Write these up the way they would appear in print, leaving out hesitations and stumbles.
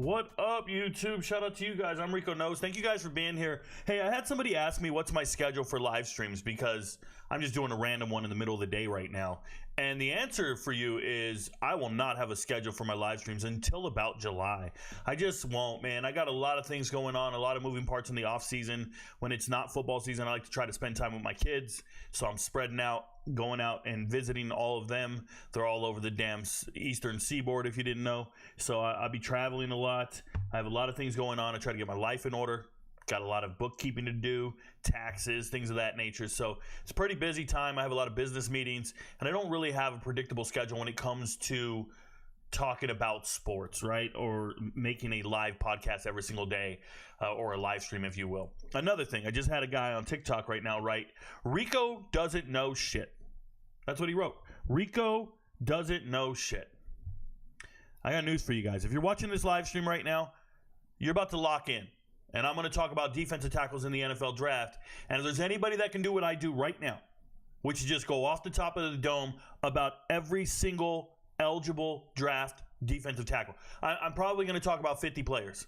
What up, YouTube? Shout out to you guys. I'm RicoKnows. Thank you guys for being here. Hey, I had somebody ask me what's my schedule for live streams because I'm just doing a random one in the middle of the day right now. And the answer for you is I will not have a schedule for my live streams until about July. I just won't, man. I got a lot of things going on, a lot of moving parts in the off season. When it's not football season, I like to try to spend time with my kids. So I'm spreading out, going out and visiting all of them. They're all over the damn eastern seaboard, if you didn't know. So I'll be traveling a lot. I have a lot of things going on. I try to get my life in order. Got a lot of bookkeeping to do, taxes, things of that nature. So it's a pretty busy time. I have a lot of business meetings, and I don't really have a predictable schedule when it comes to talking about sports, right? Or making a live podcast every single day, or a live stream, if you will. Another thing, I just had a guy on TikTok right now write, Rico doesn't know shit. That's what he wrote. Rico doesn't know shit. I got news for you guys. If you're watching this live stream right now, you're about to lock in. And I'm going to talk about defensive tackles in the NFL draft. And if there's anybody that can do what I do right now, which is just go off the top of the dome about every single eligible draft defensive tackle. I'm probably going to talk about 50 players.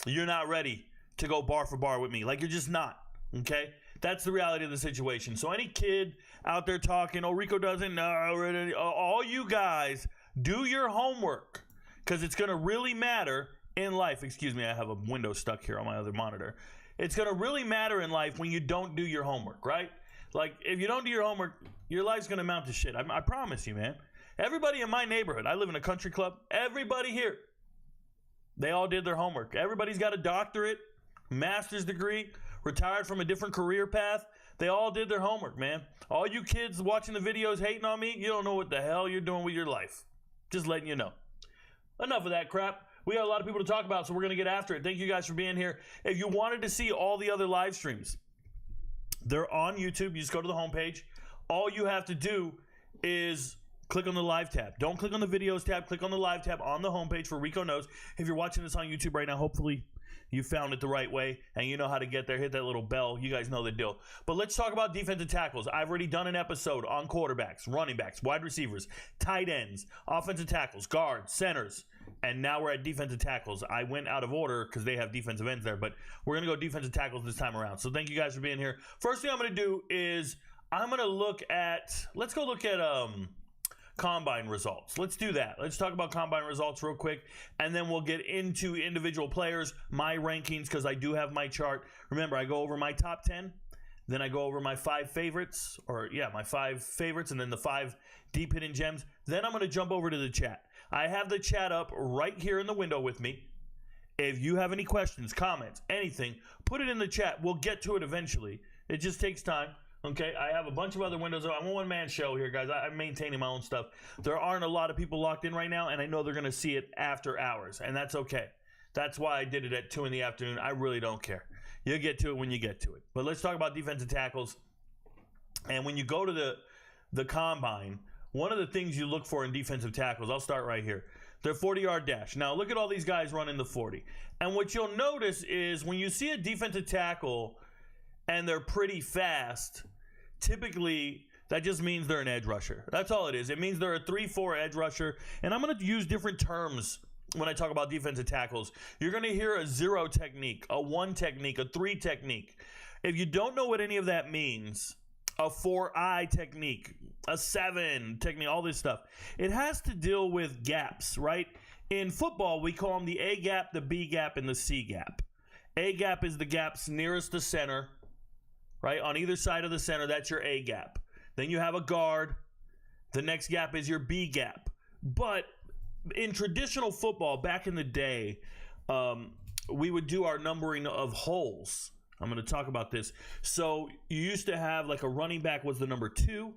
You're not ready to go bar for bar with me. Like, you're just not. Okay? That's the reality of the situation. So any kid out there talking, oh, Rico doesn't know, all you guys, do your homework. Because it's going to really matter in life. Excuse me, I have a window stuck here on my other monitor. It's going to really matter in life when you don't do your homework, right? Like, if you don't do your homework, your life's going to amount to shit. I promise you, man. Everybody in my neighborhood, I live in a country club, everybody here, they all did their homework. Everybody's got a doctorate, master's degree, retired from a different career path. They all did their homework, man. All you kids watching the videos hating on me, you don't know what the hell you're doing with your life. Just letting you know. Enough of that crap. We got a lot of people to talk about, so we're going to get after it. Thank you guys for being here. If you wanted to see all the other live streams, they're on YouTube. You just go to the homepage. All you have to do is click on the live tab. Don't click on the videos tab. Click on the live tab on the homepage for RicoKnows. If you're watching this on YouTube right now, hopefully you found it the right way and you know how to get there. Hit that little bell. You guys know the deal. But let's talk about defensive tackles. I've already done an episode on quarterbacks, running backs, wide receivers, tight ends, offensive tackles, guards, centers. And now we're at defensive tackles. I went out of order because they have defensive ends there, but we're going to go defensive tackles this time around. So thank you guys for being here. First thing I'm going to do is I'm going to let's go look at combine results. Let's do that. Let's talk about combine results real quick, and then we'll get into individual players, my rankings, because I do have my chart. Remember, I go over my top 10, then I go over my 5 favorites, my 5 favorites, and then the 5 deep hidden gems. Then I'm going to jump over to the chat. I have the chat up right here in the window with me. If you have any questions, comments, anything, put it in the chat. We'll get to it eventually. It just takes time. Okay, I have a bunch of other windows. I'm a one-man show here, guys. I'm maintaining my own stuff. There aren't a lot of people locked in right now, and I know they're going to see it after hours, and that's okay. That's why I did it at 2 in the afternoon. I really don't care. You'll get to it when you get to it. But let's talk about defensive tackles. And when you go to the combine, one of the things you look for in defensive tackles, I'll start right here, their 40-yard dash. Now, look at all these guys running the 40. And what you'll notice is when you see a defensive tackle and they're pretty fast, typically that just means they're an edge rusher. That's all it is. It means they're a 3-4 edge rusher. And I'm going to use different terms when I talk about defensive tackles. You're going to hear a 0 technique, a 1 technique, a 3 technique. If you don't know what any of that means, a 4-eye technique, a 7 technique, all this stuff, it has to deal with gaps, right? In football, we call them the A gap, the B gap, and the C gap. A gap is the gaps nearest the center, right? On either side of the center, that's your A gap. Then you have a guard. The next gap is your B gap. But in traditional football, back in the day, we would do our numbering of holes. I'm going to talk about this. So you used to have like a running back was the number 2.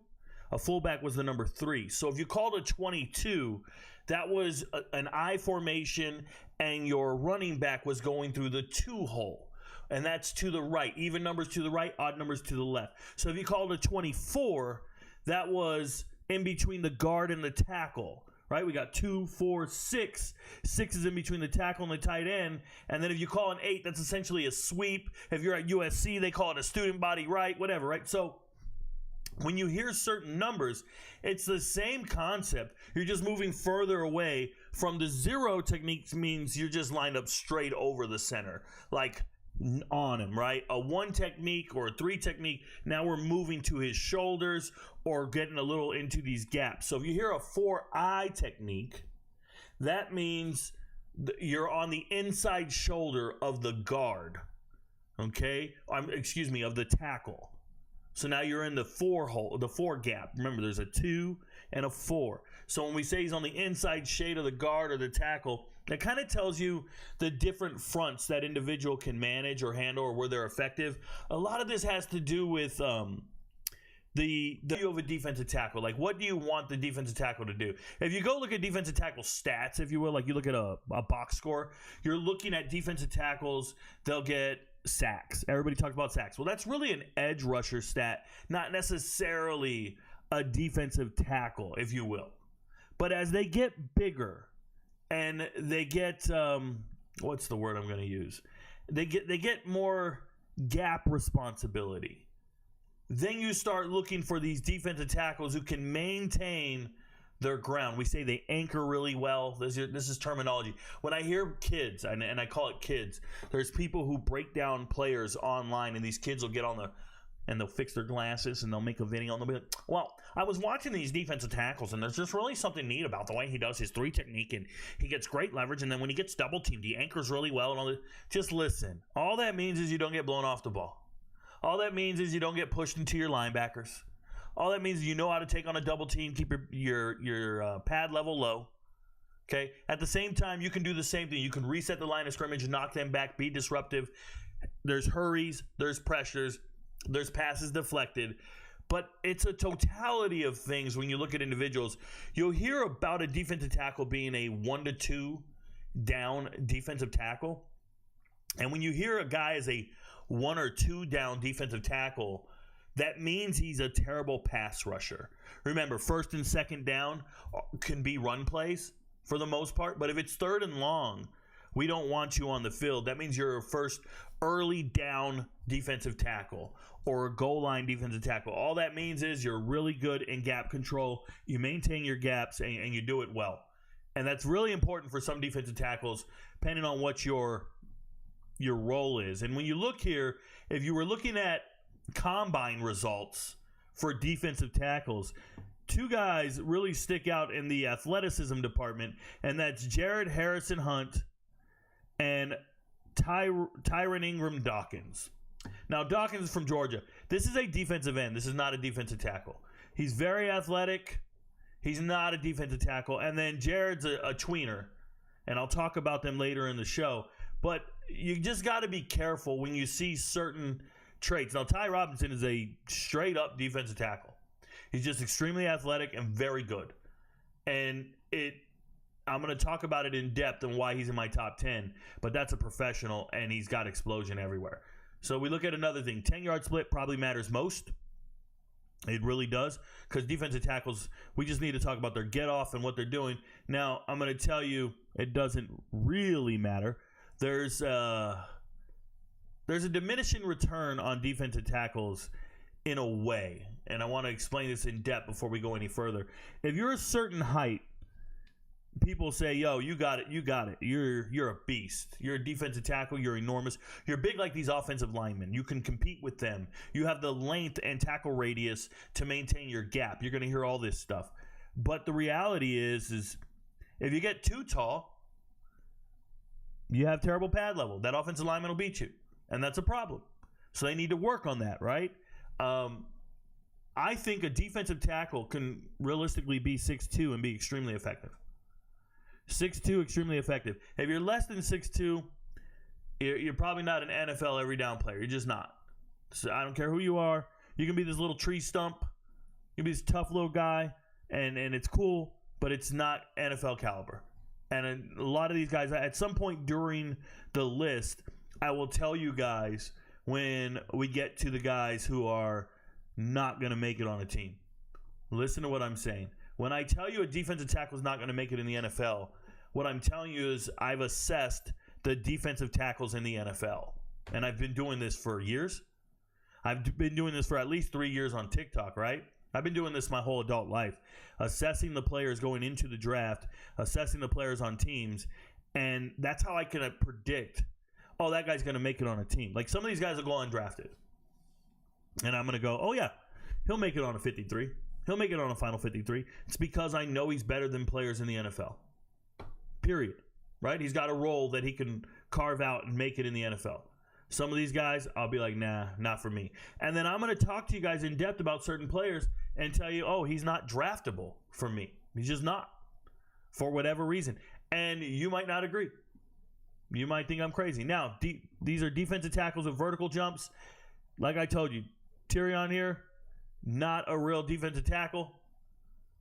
A fullback was the number 3. So if you called a 22, that was an I formation, and your running back was going through the 2 hole. And that's to the right. Even numbers to the right, odd numbers to the left. So if you called a 24, that was in between the guard and the tackle. Right? We got 2, 4, 6. 6 is in between the tackle and the tight end. And then if you call an 8, that's essentially a sweep. If you're at USC, they call it a student body right, whatever, right? So when you hear certain numbers, it's the same concept. You're just moving further away from the zero technique. Means you're just lined up straight over the center, like on him, right? A 1 technique or a 3 technique. Now we're moving to his shoulders or getting a little into these gaps. So if you hear a 4-eye technique, that means you're on the inside shoulder of the guard, okay? Of the tackle. So now you're in the 4 hole, the 4 gap. Remember, there's a 2 and a 4. So when we say he's on the inside shade of the guard or the tackle, that kind of tells you the different fronts that individual can manage or handle or where they're effective. A lot of this has to do with the view of a defensive tackle. Like, what do you want the defensive tackle to do? If you go look at defensive tackle stats, if you will, like you look at a box score, you're looking at defensive tackles, they'll get sacks. Everybody talks about sacks. Well, that's really an edge rusher stat, not necessarily a defensive tackle, if you will. But as they get bigger and they get what's the word I'm going to use? They get more gap responsibility. Then you start looking for these defensive tackles who can maintain their ground. We say they anchor really well. This is terminology. When I hear kids, and I call it kids, there's people who break down players online, and these kids will get on and they'll fix their glasses, and they'll make a video, and they'll be like, well, I was watching these defensive tackles, and there's just really something neat about the way he does his 3 technique, and he gets great leverage, and then when he gets double teamed, he anchors really well, and all that. Just listen. All that means is you don't get blown off the ball. All that means is you don't get pushed into your linebackers. All that means is you know how to take on a double team, keep your pad level low. Okay? At the same time, you can do the same thing. You can reset the line of scrimmage and knock them back, be disruptive. There's hurries, there's pressures, there's passes deflected. But it's a totality of things when you look at individuals. You'll hear about a defensive tackle being a 1-2 down defensive tackle. And when you hear a guy as a 1 or 2 down defensive tackle, that means he's a terrible pass rusher. Remember, 1st and 2nd down can be run plays for the most part, but if it's 3rd and long, we don't want you on the field. That means you're a first early down defensive tackle or a goal line defensive tackle. All that means is you're really good in gap control. You maintain your gaps and you do it well. And that's really important for some defensive tackles, depending on what your role is. And when you look here, if you were looking at combine results for defensive tackles, 2 guys really stick out in the athleticism department, and that's Jared Harrison Hunt and Tyron Ingram Dawkins. Now, Dawkins is from Georgia. This is a defensive end. This is not a defensive tackle. He's very athletic. He's not a defensive tackle. And then Jared's a tweener, and I'll talk about them later in the show. But you just got to be careful when you see certain traits. Now, Ty Robinson is a straight-up defensive tackle. He's just extremely athletic and very good. And I'm going to talk about it in depth and why he's in my top 10, but that's a professional, and he's got explosion everywhere. So we look at another thing. 10-yard split probably matters most. It really does, because defensive tackles, we just need to talk about their get-off and what they're doing. Now, I'm going to tell you it doesn't really matter. There's a diminishing return on defensive tackles in a way, and I want to explain this in depth before we go any further. If you're a certain height, people say, yo, you got it. You're a beast. You're a defensive tackle. You're enormous. You're big like these offensive linemen. You can compete with them. You have the length and tackle radius to maintain your gap. You're going to hear all this stuff. But the reality is if you get too tall, you have terrible pad level. That offensive lineman will beat you, and that's a problem. So they need to work on that, right? I think a defensive tackle can realistically be 6'2" and be extremely effective. 6'2", extremely effective. If you're less than 6'2", you're probably not an NFL every down player. You're just not. So I don't care who you are. You can be this little tree stump. You can be this tough little guy, and it's cool, but it's not NFL caliber. And a lot of these guys, at some point during the list, I will tell you guys when we get to the guys who are not going to make it on a team. Listen to what I'm saying. When I tell you a defensive tackle is not going to make it in the NFL, what I'm telling you is I've assessed the defensive tackles in the NFL. And I've been doing this for years. I've been doing this for at least 3 years on TikTok, right? I've been doing this my whole adult life, assessing the players going into the draft, assessing the players on teams, and that's how I can predict, oh, that guy's going to make it on a team. Like, some of these guys will go undrafted, and I'm going to go, oh, yeah, he'll make it on a 53. He'll make it on a final 53. It's because I know he's better than players in the NFL, period, right? He's got a role that he can carve out and make it in the NFL. Some of these guys, I'll be like, nah, not for me. And then I'm going to talk to you guys in depth about certain players and tell you, oh, he's not draftable for me. He's just not, for whatever reason. And you might not agree. You might think I'm crazy. Now, these are defensive tackles with vertical jumps. Like I told you, Tyrion here, not a real defensive tackle.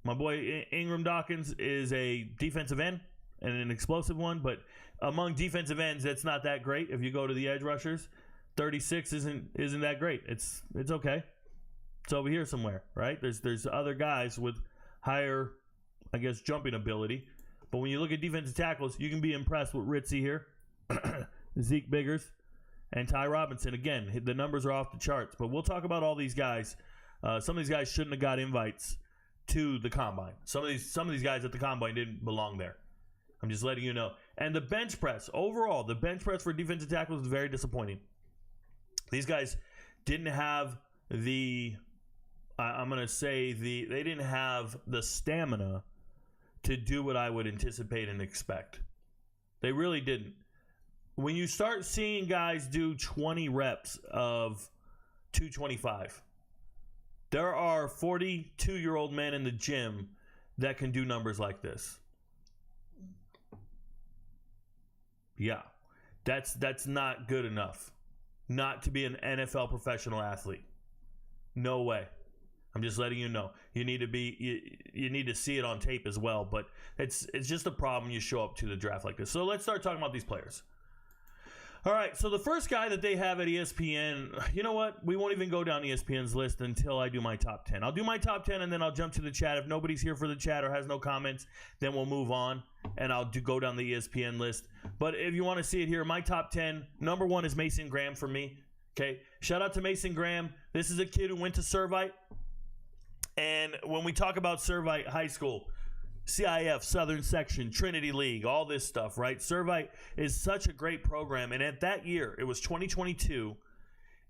My boy Ingram Dawkins is a defensive end and an explosive one, but among defensive ends, that's not that great. If you go to the edge rushers, 36 isn't that great. It's okay. It's over here somewhere, right? There's other guys with higher, I guess, jumping ability. But when you look at defensive tackles, you can be impressed with Ritzy here, Zeke Biggers, and Ty Robinson. Again, the numbers are off the charts. But we'll talk about all these guys. Some of these guys shouldn't have got invites to the combine. Some of these guys at the combine didn't belong there. I'm just letting you know. And the bench press, overall, the bench press for defensive tackles is very disappointing. These guys didn't have they didn't have the stamina to do what I would anticipate and expect. They really didn't. When you start seeing guys do 20 reps of 225, there are 42-year-old men in the gym that can do numbers like this. Yeah, that's not good enough not to be an NFL professional athlete. No way. I'm just letting you know. You need to see it on tape as well, but it's just a problem when you show up to the draft like this. So let's start talking about these players. All right, so the first guy that they have at ESPN, you know what? We won't even go down ESPN's list until I do my top 10. I'll do my top 10, and then I'll jump to the chat. If nobody's here for the chat or has no comments, then we'll move on, and I'll go down the ESPN list. But if you want to see it here, my top 10, number 1 is Mason Graham for me. Okay, shout out to Mason Graham. This is a kid who went to Servite, and when we talk about Servite High School, CIF, Southern Section, Trinity League, all this stuff, right? Servite is such a great program. And at that year, it was 2022.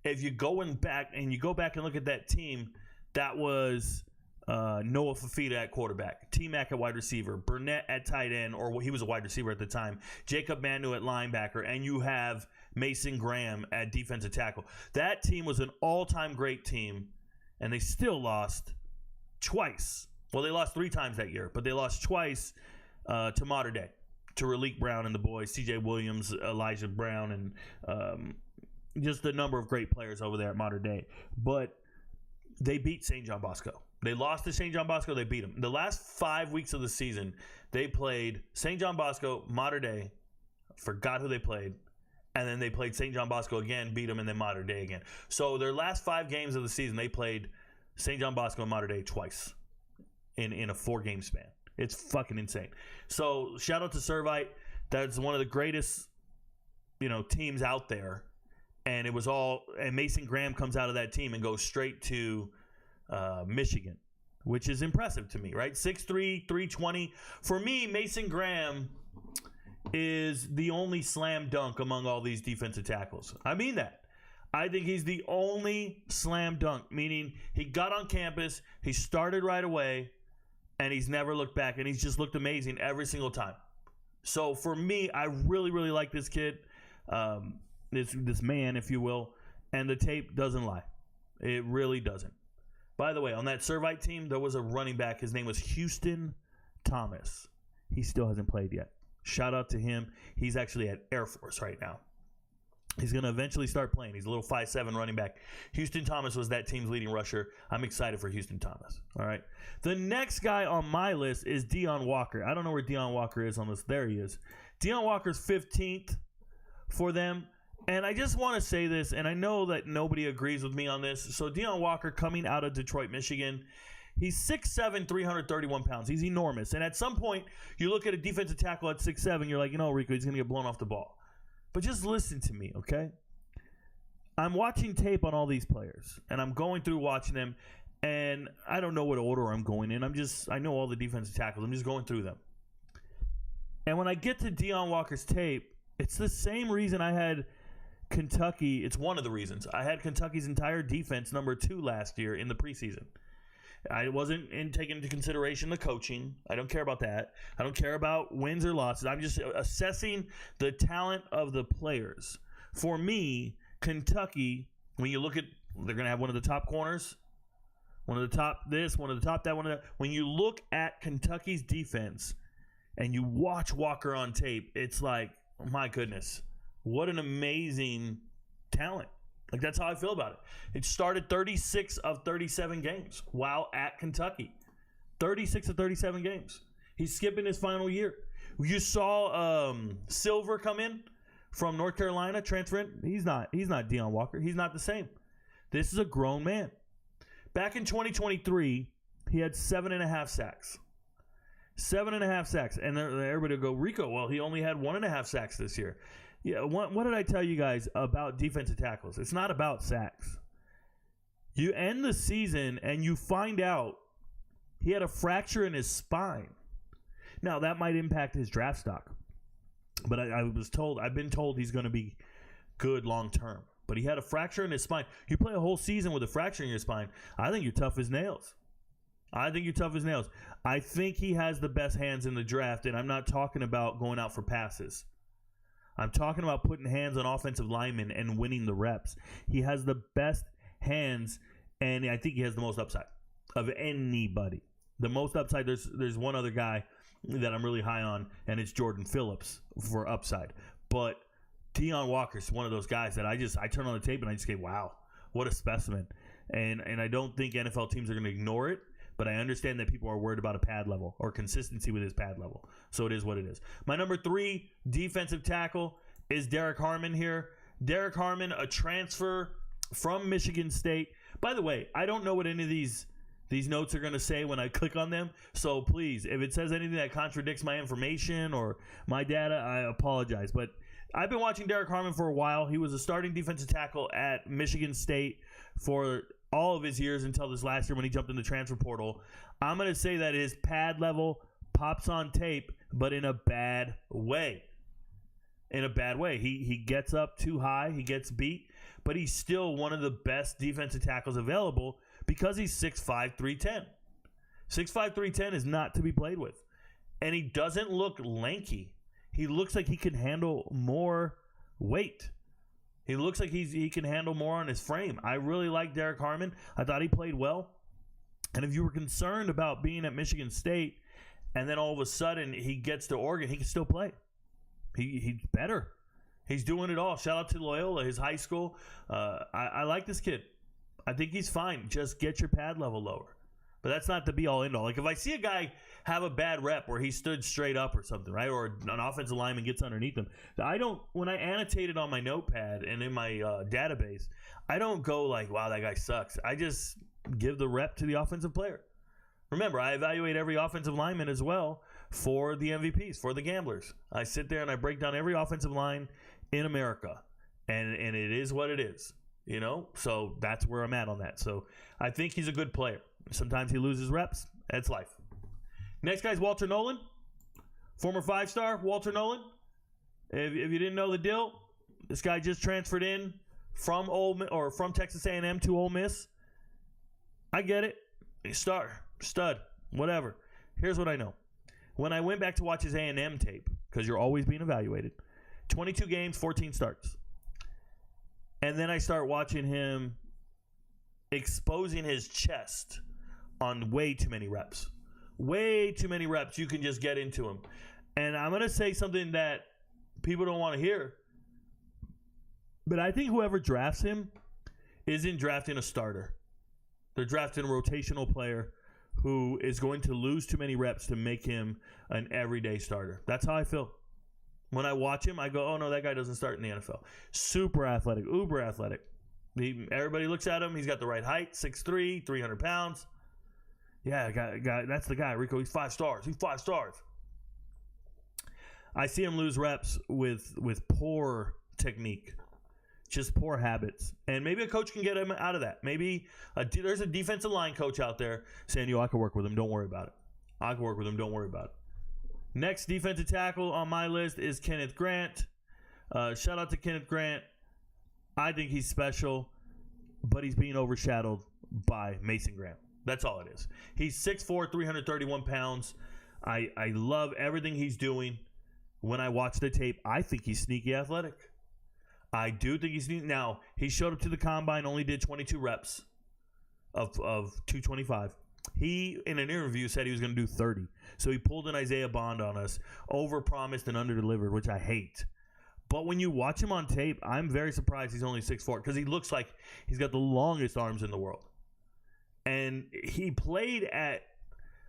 If you go back and look at that team, that was Noah Fafita at quarterback, T-Mac at wide receiver, Burnett at tight end, or he was a wide receiver at the time, Jacob Manu at linebacker, and you have Mason Graham at defensive tackle. That team was an all-time great team, and they still lost twice. Well, they lost 3 times that year, but they lost twice to Mater Dei, to Raleek Brown and the boys, C.J. Williams, Elijah Brown, and just a number of great players over there at Mater Dei. But they beat St. John Bosco. They lost to St. John Bosco. They beat them. The last 5 weeks of the season, they played St. John Bosco, Mater Dei, forgot who they played, and then they played St. John Bosco again, beat them, and then Mater Dei again. So their last 5 games of the season, they played St. John Bosco and Mater Dei twice in a 4-game span. It's fucking insane. So shout out to Servite. That's one of the greatest, teams out there. And and Mason Graham comes out of that team and goes straight to Michigan, which is impressive to me, right? 6'3", 320. For me, Mason Graham is the only slam dunk among all these defensive tackles. I mean that. I think he's the only slam dunk, meaning he got on campus, he started right away, and he's never looked back, and he's just looked amazing every single time. So for me, I really, really like this kid, this man, if you will, and the tape doesn't lie. It really doesn't. By the way, on that Servite team, there was a running back. His name was Houston Thomas. He still hasn't played yet. Shout out to him. He's actually at Air Force right now. He's going to eventually start playing. He's a little 5'7" running back. Houston Thomas was that team's leading rusher. I'm excited for Houston Thomas. All right. The next guy on my list is Deone Walker. I don't know where Deone Walker is on this. There he is. Deone Walker's 15th for them. And I just want to say this, and I know that nobody agrees with me on this. So Deone Walker coming out of Detroit, Michigan, he's 6'7", 331 pounds. He's enormous. And at some point, you look at a defensive tackle at 6'7", you're like, Rico, he's going to get blown off the ball. But just listen to me, okay? I'm watching tape on all these players, and I'm going through watching them, and I don't know what order I'm going in. I know all the defensive tackles. I'm just going through them. And when I get to Deone Walker's tape, it's the same reason I had Kentucky. It's one of the reasons. I had Kentucky's entire defense number 2 last year in the preseason. I wasn't taking into consideration the coaching. I don't care about that. I don't care about wins or losses. I'm just assessing the talent of the players. For me, Kentucky, when you look at, they're going to have one of the top corners, one of the top this, one of the top that, one of that. When you look at Kentucky's defense and you watch Walker on tape, it's like, oh my goodness, what an amazing talent. Like, that's how I feel about it. It started 36 of 37 games while at Kentucky. 36 of 37 games. He's skipping his final year. You saw Silver come in from North Carolina, transferring. He's not Deone Walker. He's not the same. This is a grown man. Back in 2023, he had 7.5 sacks. 7.5 sacks. And everybody will go, Rico, well, he only had 1.5 sacks this year. Yeah, what did I tell you guys about defensive tackles? It's not about sacks. You end the season and you find out he had a fracture in his spine. Now, that might impact his draft stock. But I've been told he's going to be good long term. But he had a fracture in his spine. You play a whole season with a fracture in your spine, I think you're tough as nails. I think he has the best hands in the draft, and I'm not talking about going out for passes. I'm talking about putting hands on offensive linemen and winning the reps. He has the best hands, and I think he has the most upside of anybody. The most upside, there's one other guy that I'm really high on, and it's Jordan Phillips for upside. But Deone Walker's one of those guys that I turn on the tape and I just say, wow, what a specimen. And I don't think NFL teams are going to ignore it. But I understand that people are worried about a pad level or consistency with his pad level. So it is what it is. My number 3 defensive tackle is Derrick Harmon here. Derrick Harmon, a transfer from Michigan State. By the way, I don't know what any of these notes are going to say when I click on them. So please, if it says anything that contradicts my information or my data, I apologize. But I've been watching Derrick Harmon for a while. He was a starting defensive tackle at Michigan State for all of his years until this last year when he jumped in the transfer portal. I'm going to say that his pad level pops on tape, but in a bad way. In a bad way. He gets up too high. He gets beat, but he's still one of the best defensive tackles available because he's 6'5", 310. 6'5", 310 is not to be played with. And he doesn't look lanky. He looks like he can handle more weight. He looks like he can handle more on his frame. I really like Derrick Harmon. I thought he played well. And if you were concerned about being at Michigan State and then all of a sudden he gets to Oregon, he can still play. He's better. He's doing it all. Shout out to Loyola, his high school. I like this kid. I think he's fine. Just get your pad level lower. But that's not the be-all, end-all. Like, if I see a guy have a bad rep where he stood straight up or something, right, or an offensive lineman gets underneath him, when I annotate it on my notepad and in my database, I don't go like, wow, that guy sucks. I just give the rep to the offensive player. Remember, I evaluate every offensive lineman as well for the MVPs, for the gamblers. I sit there and I break down every offensive line in America, and it is what it is, you know? So that's where I'm at on that. So I think he's a good player. Sometimes he loses reps. That's life. Next guy's Walter Nolen, former 5-star Walter Nolen. If you didn't know the deal, this guy just transferred in from Texas A&M to Ole Miss. I get it. Stud, whatever. Here's what I know. When I went back to watch his A&M tape, because you're always being evaluated, 22 games, 14 starts. And then I start watching him exposing his chest on way too many reps. Way too many reps. You can just get into him. And I'm going to say something that people don't want to hear. But I think whoever drafts him isn't drafting a starter. They're drafting a rotational player who is going to lose too many reps to make him an everyday starter. That's how I feel. When I watch him, I go, oh, no, that guy doesn't start in the NFL. Super athletic, uber athletic. Everybody looks at him. He's got the right height, 6'3", 300 pounds. Yeah, guy, that's the guy, Rico. He's 5 stars. He's 5 stars. I see him lose reps with poor technique. just poor habits. And maybe a coach can get him out of that. Maybe there's a defensive line coach out there saying, yo, I can work with him. Don't worry about it. I can work with him. Don't worry about it. Next defensive tackle on my list is Kenneth Grant. Shout out to Kenneth Grant. I think he's special, but he's being overshadowed by Mason Graham. That's all it is. He's 6'4", 331 pounds. I love everything he's doing. When I watch the tape, I think he's sneaky athletic. I do think he's sneaky. Now, he showed up to the combine, only did 22 reps of 225. He, in an interview, said he was going to do 30. So he pulled an Isaiah Bond on us, overpromised and underdelivered, which I hate. But when you watch him on tape, I'm very surprised he's only 6'4", because he looks like he's got the longest arms in the world. And he played at,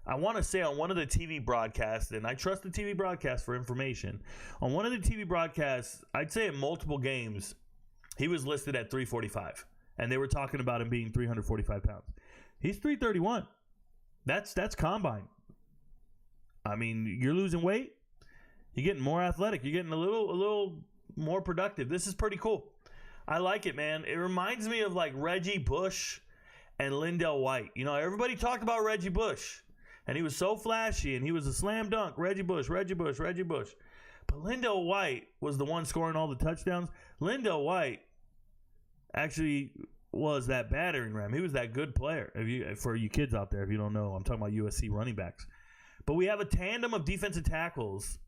I want to say, on one of the TV broadcasts, and I trust the TV broadcast for information. On one of the TV broadcasts, I'd say in multiple games, he was listed at 345. And they were talking about him being 345 pounds. He's 331. That's combine. I mean, you're losing weight. You're getting more athletic. You're getting a little more productive. This is pretty cool. I like it, man. It reminds me of like Reggie Bush and Lindell White. You know, everybody talked about Reggie Bush, and he was so flashy, and he was a slam dunk. Reggie Bush. But Lindell White was the one scoring all the touchdowns. Lindell White actually was that battering ram. He was that good player. For you kids out there, if you don't know, I'm talking about USC running backs. But we have a tandem of defensive tackles,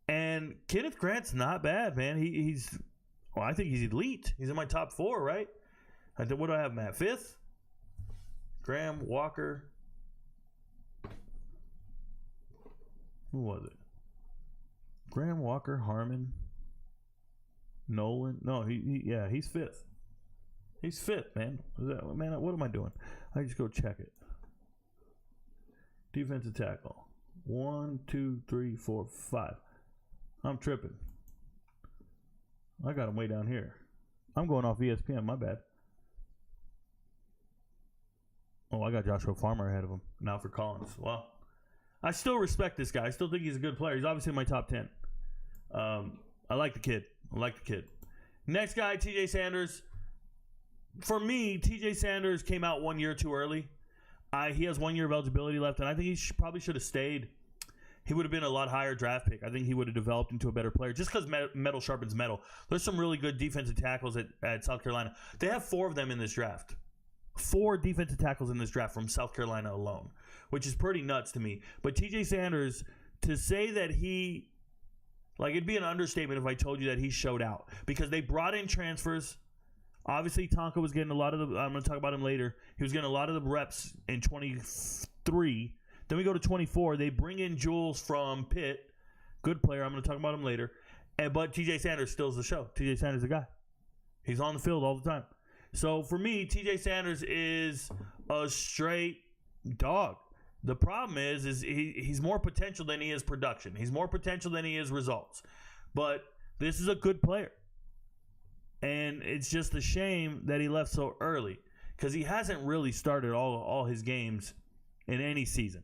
and Kenneth Grant's not bad, man. I think he's elite. He's in my top 4, right? What do I have, Matt? 5th? Graham, Walker. Who was it? Graham, Walker, Harmon, Nolen. No, he's 5th. He's 5th, man. Man, what am I doing? I just go check it. Defensive tackle. 1, 2, 3, 4, 5. I'm tripping. I got him way down here. I'm going off ESPN. My bad. Oh, I got Joshua Farmer ahead of him. Now for Collins. Well, I still respect this guy. I still think he's a good player. He's obviously in my top 10. I like the kid. Next guy, TJ Sanders. For me, TJ Sanders came out 1 year too early. He has 1 year of eligibility left, and I think he probably should have stayed. He would have been a lot higher draft pick. I think he would have developed into a better player just because metal sharpens metal. There's some really good defensive tackles at South Carolina. They have 4 of them in this draft. 4 defensive tackles in this draft from South Carolina alone, which is pretty nuts to me. But TJ Sanders, to say that it'd be an understatement if I told you that he showed out, because they brought in transfers. Obviously, Tonka was getting a lot of I'm going to talk about him later. He was getting a lot of the reps in 23. Then we go to 24. They bring in Jules from Pitt. Good player. I'm going to talk about him later. But TJ Sanders steals the show. TJ Sanders is the guy. He's on the field all the time. So for me, TJ Sanders is a straight dog. The problem is he's more potential than he is production. He's more potential than he is results. But this is a good player. And it's just a shame that he left so early, because he hasn't really started all his games in any season.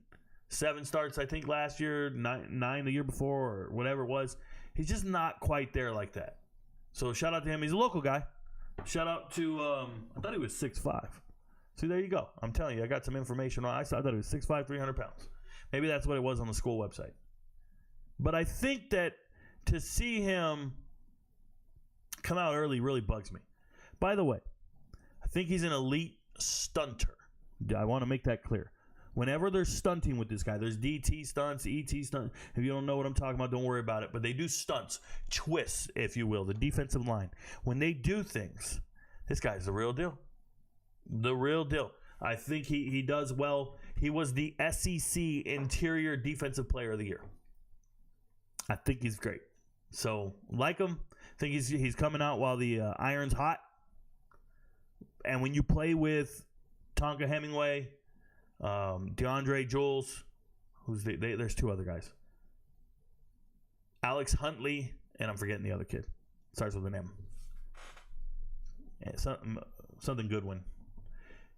7 starts, I think, last year, 9 the year before, or whatever it was. He's just not quite there like that. So shout out to him. He's a local guy. Shout out to, I thought he was 6'5". See, there you go. I'm telling you, I got some information on. I thought he was 6'5", 300 pounds. Maybe that's what it was on the school website. But I think that to see him come out early really bugs me. By the way, I think he's an elite stunter. I want to make that clear. Whenever they're stunting with this guy, there's DT stunts, ET stunts. If you don't know what I'm talking about, don't worry about it. But they do stunts, twists, if you will, the defensive line. When they do things, this guy's the real deal. The real deal. I think he does well. He was the SEC Interior Defensive Player of the Year. I think he's great. So, like him. I think he's coming out while the iron's hot. And when you play with Tonka Hemingway, Deandre, Jules, there's 2 other guys. Alex Huntley, and I'm forgetting the other kid. Starts with an M. Yeah, something Goodwin.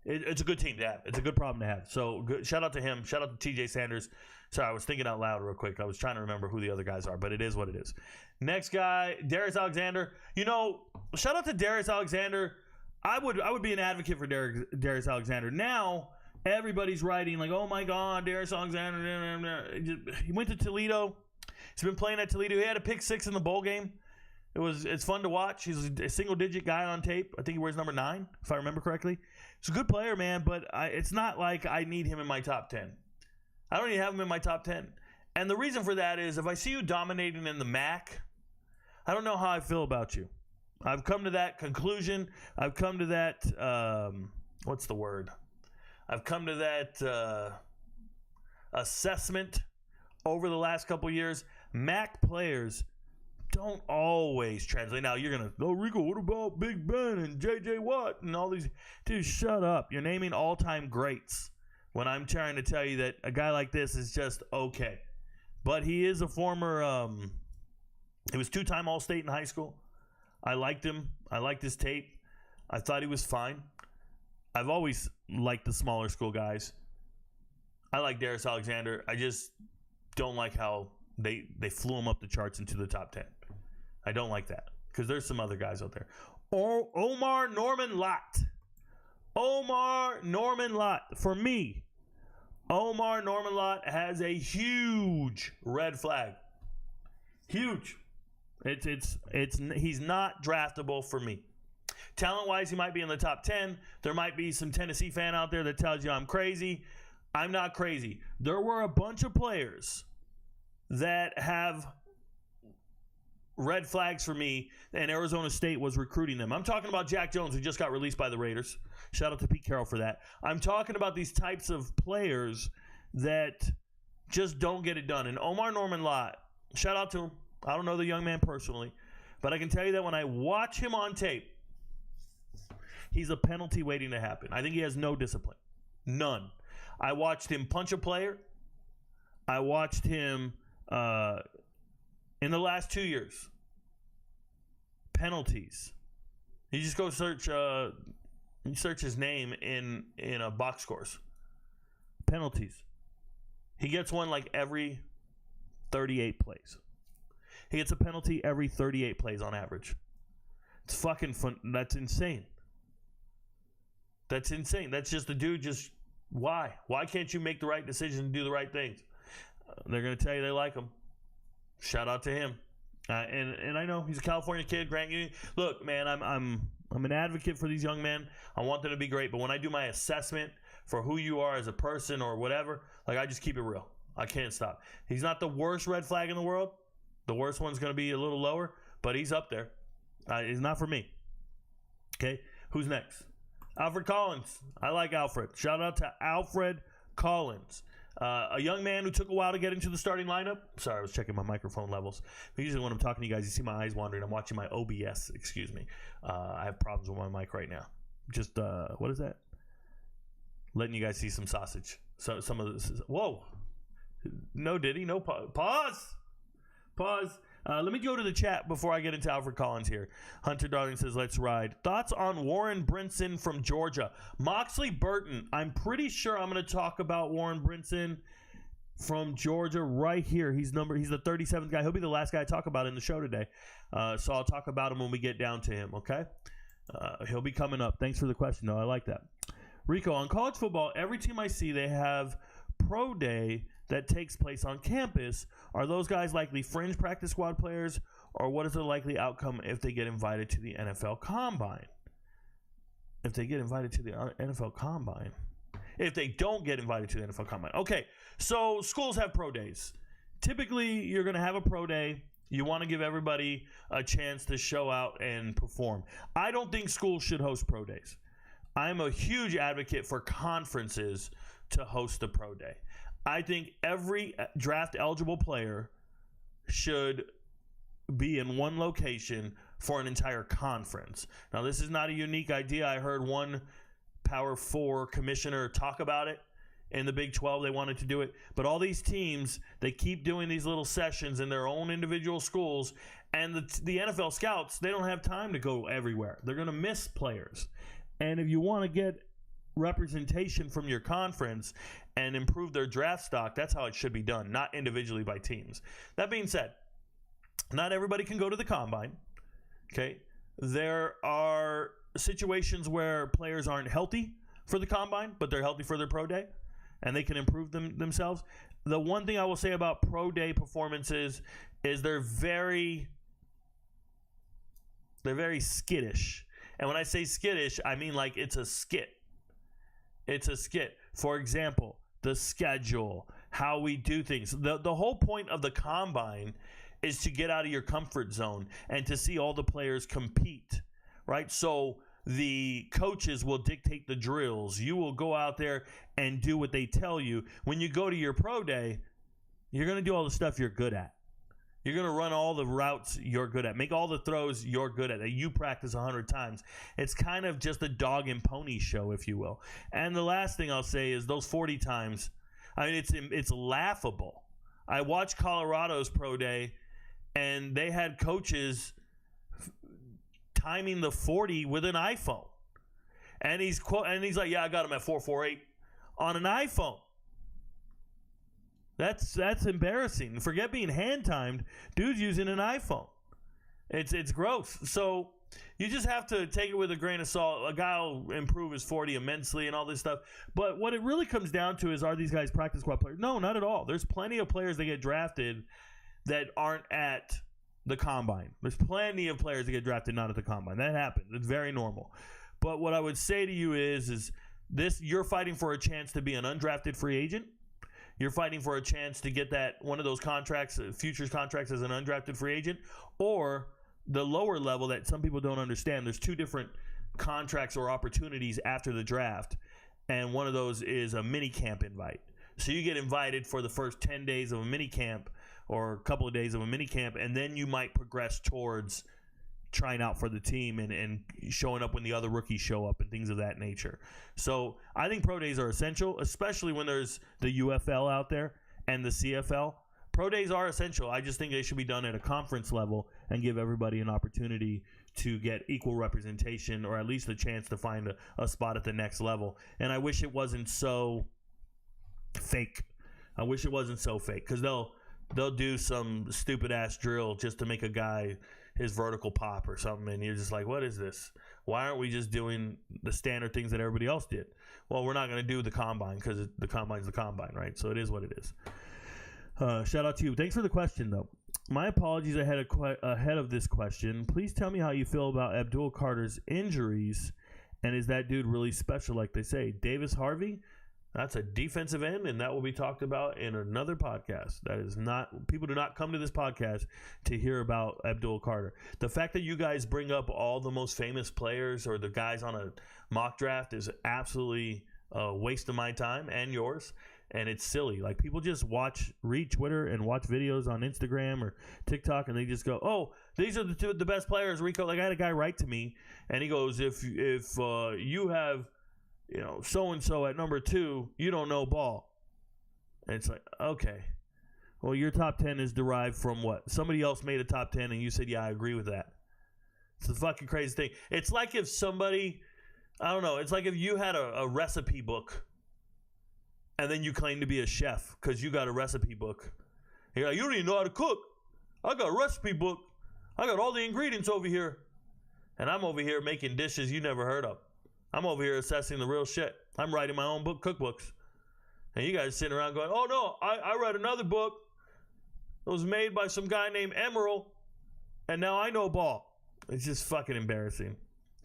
it's a good team to have. It's a good problem to have. So good. Shout out to him. Shout out to TJ Sanders. Sorry, I was thinking out loud real quick. I was trying to remember who the other guys are, but it is what it is. Next guy, Darius Alexander. Shout out to Darius Alexander. I would be an advocate for Darius Alexander. Now everybody's writing like, oh my God, Darius Alexander. He went to Toledo. He's been playing at Toledo. He had a pick 6 in the bowl game. It's fun to watch. He's a single-digit guy on tape. I think he wears number 9, if I remember correctly. He's a good player, man, but it's not like I need him in my top 10. I don't even have him in my top 10. And the reason for that is if I see you dominating in the MAC, I don't know how I feel about you. I've come to that conclusion. I've come to that, what's the word? I've come to that assessment over the last couple years. MAC players don't always translate. Now you're going to, Rico, what about Big Ben and J.J. Watt and all these? Dude, shut up. You're naming all-time greats when I'm trying to tell you that a guy like this is just okay. But he is a former, he was 2-time All-State in high school. I liked him. I liked his tape. I thought he was fine. I've always liked the smaller school guys. I like Darius Alexander. I just don't like how they flew him up the charts into the top 10. I don't like that because there's some other guys out there. Omarr Norman-Lott. Omarr Norman-Lott. For me, Omarr Norman-Lott has a huge red flag. Huge. He's not draftable for me. Talent-wise, he might be in the top 10. There might be some Tennessee fan out there that tells you I'm crazy. I'm not crazy. There were a bunch of players that have red flags for me, and Arizona State was recruiting them. I'm talking about Jack Jones, who just got released by the Raiders. Shout out to Pete Carroll for that. I'm talking about these types of players that just don't get it done. And Omarr Norman-Lott, shout out to him. I don't know the young man personally, but I can tell you that when I watch him on tape, he's a penalty waiting to happen. I think he has no discipline. None. I watched him punch a player. I watched him in the last 2 years. Penalties. You just go search his name in a box scores. Penalties. He gets one like every 38 plays. He gets a penalty every 38 plays on average. It's fucking fun. That's insane. That's insane. That's just the dude just, why? Why can't you make the right decision and do the right things? They're going to tell you they like him. Shout out to him. And I know he's a California kid, Grant Union. Look, man, I'm an advocate for these young men. I want them to be great. But when I do my assessment for who you are as a person or whatever, like I just keep it real. I can't stop. He's not the worst red flag in the world. The worst one's going to be a little lower, but he's up there. He's not for me. Okay, who's next? Alfred Collins. I like Alfred. Shout out to Alfred Collins. A young man who took a while to get into the starting lineup. Sorry, I was checking my microphone levels. Usually when I'm talking to you guys, you see my eyes wandering. I'm watching my OBS, excuse me. I have problems with my mic right now. Just, what is that? Letting you guys see some sausage. So some of this is, whoa. No Diddy, no pause. Let me go to the chat before I get into Alfred Collins here. Hunter Darling says, let's ride. Thoughts on Warren Brinson from Georgia? Moxley Burton. I'm pretty sure I'm going to talk about Warren Brinson from Georgia right here. He's the 37th guy. He'll be the last guy I talk about in the show today. So I'll talk about him when we get down to him, okay? He'll be coming up. Thanks for the question, though. I like that. Rico, on college football, every team I see, they have pro day that takes place on campus. Are those guys likely fringe practice squad players, or what is the likely outcome if they get invited to the NFL Combine? If they get invited to the NFL Combine. If they don't get invited to the NFL Combine. Okay, so schools have pro days. Typically, you're going to have a pro day. You want to give everybody a chance to show out and perform. I don't think schools should host pro days. I'm a huge advocate for conferences to host a pro day. I think every draft-eligible player should be in one location for an entire conference. Now, this is not a unique idea. I heard one Power 4 commissioner talk about it in the Big 12. They wanted to do it. But all these teams, they keep doing these little sessions in their own individual schools. And the NFL scouts, they don't have time to go everywhere. They're going to miss players. And if you want to get representation from your conference and improve their draft stock, that's how it should be done, not individually by teams. That being said, not everybody can go to the combine. Okay, there are situations where players aren't healthy for the combine, but they're healthy for their pro day, and they can improve themselves. The one thing I will say about pro day performances is they're very skittish. And when I say skittish, I mean like it's a skit. It's a skit. For example, the schedule, how we do things. The whole point of the combine is to get out of your comfort zone and to see all the players compete, right? So the coaches will dictate the drills. You will go out there and do what they tell you. When you go to your pro day, you're going to do all the stuff you're good at. You're going to run all the routes you're good at. Make all the throws you're good at that you practice 100 times. It's kind of just a dog and pony show, if you will. And the last thing I'll say is those 40 times, I mean, it's laughable. I watched Colorado's pro day, and they had coaches timing the 40 with an iPhone. And he's like, yeah, I got him at 448 on an iPhone. That's embarrassing. Forget being hand timed. Dude's using an iPhone. It's gross. So you just have to take it with a grain of salt. A guy will improve his 40 immensely and all this stuff. But what it really comes down to is, are these guys practice squad players? No, not at all. There's plenty of players that get drafted that aren't at the combine. There's plenty of players that get drafted not at the combine. That happens. It's very normal. But what I would say to you is this: you're fighting for a chance to be an undrafted free agent. You're fighting for a chance to get that one of those contracts, futures contracts as an undrafted free agent, or the lower level that some people don't understand. There's two different contracts or opportunities after the draft, and one of those is a mini camp invite. So you get invited for the first 10 days of a mini camp or a couple of days of a mini camp, and then you might progress towards trying out for the team and showing up when the other rookies show up and things of that nature. So I think pro days are essential, especially when there's the UFL out there and the CFL. Pro days are essential. I just think they should be done at a conference level and give everybody an opportunity to get equal representation, or at least a chance to find a spot at the next level. And I wish it wasn't so fake. I wish it wasn't so fake, because they'll do some stupid ass drill just to make a guy his vertical pop or something, and you're just like, what is this? Why aren't we just doing the standard things that everybody else did? Well, we're not going to do the combine because the combine's the combine, right? So it is what it is. Shout out to you. Thanks for the question, though. My apologies ahead of this question. Please tell me how you feel about Abdul Carter's injuries, and is that dude really special like they say? Davis Harvey? That's a defensive end, and that will be talked about in another podcast. That is not, people do not come to this podcast to hear about Abdul Carter. The fact that you guys bring up all the most famous players or the guys on a mock draft is absolutely a waste of my time and yours, and it's silly. Like, people just read Twitter and watch videos on Instagram or TikTok, and they just go, oh, these are the best players, Rico. Like, I had a guy write to me, and he goes, if you have, so-and-so at number 2, you don't know ball. And it's like, okay. Well, your top 10 is derived from what? Somebody else made a top 10 and you said, yeah, I agree with that. It's the fucking crazy thing. It's like if somebody, I don't know, it's like if you had a recipe book and then you claim to be a chef because you got a recipe book. You're like, you don't even know how to cook. I got a recipe book. I got all the ingredients over here. And I'm over here making dishes you never heard of. I'm over here assessing the real shit. I'm writing my own cookbooks. And you guys sitting around going, oh, no, I read another book. It was made by some guy named Emerald, and now I know ball. It's just fucking embarrassing.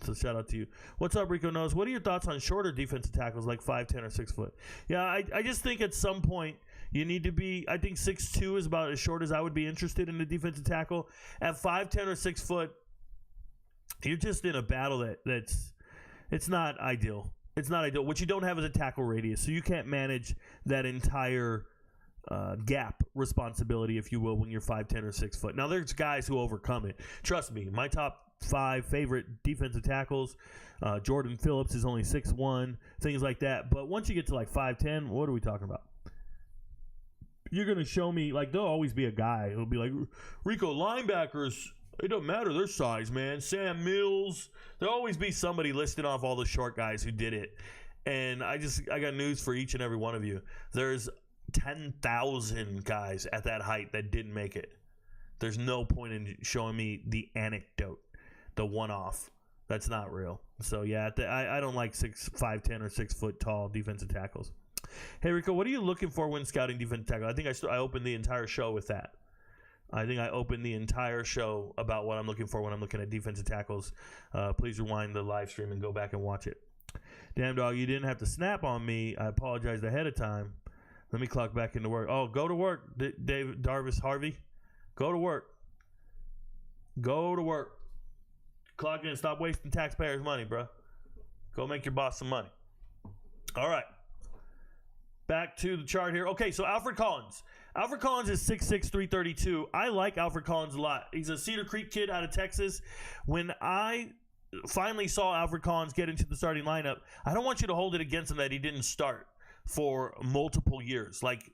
So shout out to you. What's up, RicoKnows? What are your thoughts on shorter defensive tackles like 5'10" or 6 foot? Yeah, I just think at some point you need to be, I think 6'2" is about as short as I would be interested in a defensive tackle. At 5'10" or 6 foot, you're just in a battle that's, it's not ideal. It's not ideal. What you don't have is a tackle radius, so you can't manage that entire gap responsibility, if you will, when you're 5'10" or 6 foot. Now, there's guys who overcome it. Trust me, my top 5 favorite defensive tackles, Jordan Phillips is only 6'1", things like that. But once you get to like 5'10", what are we talking about? You're going to show me, like, there'll always be a guy who'll be like, Rico, linebackers, it doesn't matter their size, man. Sam Mills. There'll always be somebody listing off all the short guys who did it. And I got news for each and every one of you. There's 10,000 guys at that height that didn't make it. There's no point in showing me the anecdote, the one-off. That's not real. So, yeah, I don't like 5'10" or 6 foot tall defensive tackles. Hey, Rico, what are you looking for when scouting defensive tackle? I think I opened the entire show with that. I think I opened the entire show about what I'm looking for when I'm looking at defensive tackles. Please rewind the live stream and go back and watch it. Damn, dog, you didn't have to snap on me. I apologized ahead of time. Let me clock back into work. Oh, go to work, David Darvis Harvey. Go to work. Go to work. Clock in. Stop wasting taxpayers' money, bro. Go make your boss some money. All right. Back to the chart here. Okay, so Alfred Collins. Alfred Collins is 6'6", 332. I like Alfred Collins a lot. He's a Cedar Creek kid out of Texas. When I finally saw Alfred Collins get into the starting lineup, I don't want you to hold it against him that he didn't start for multiple years. Like,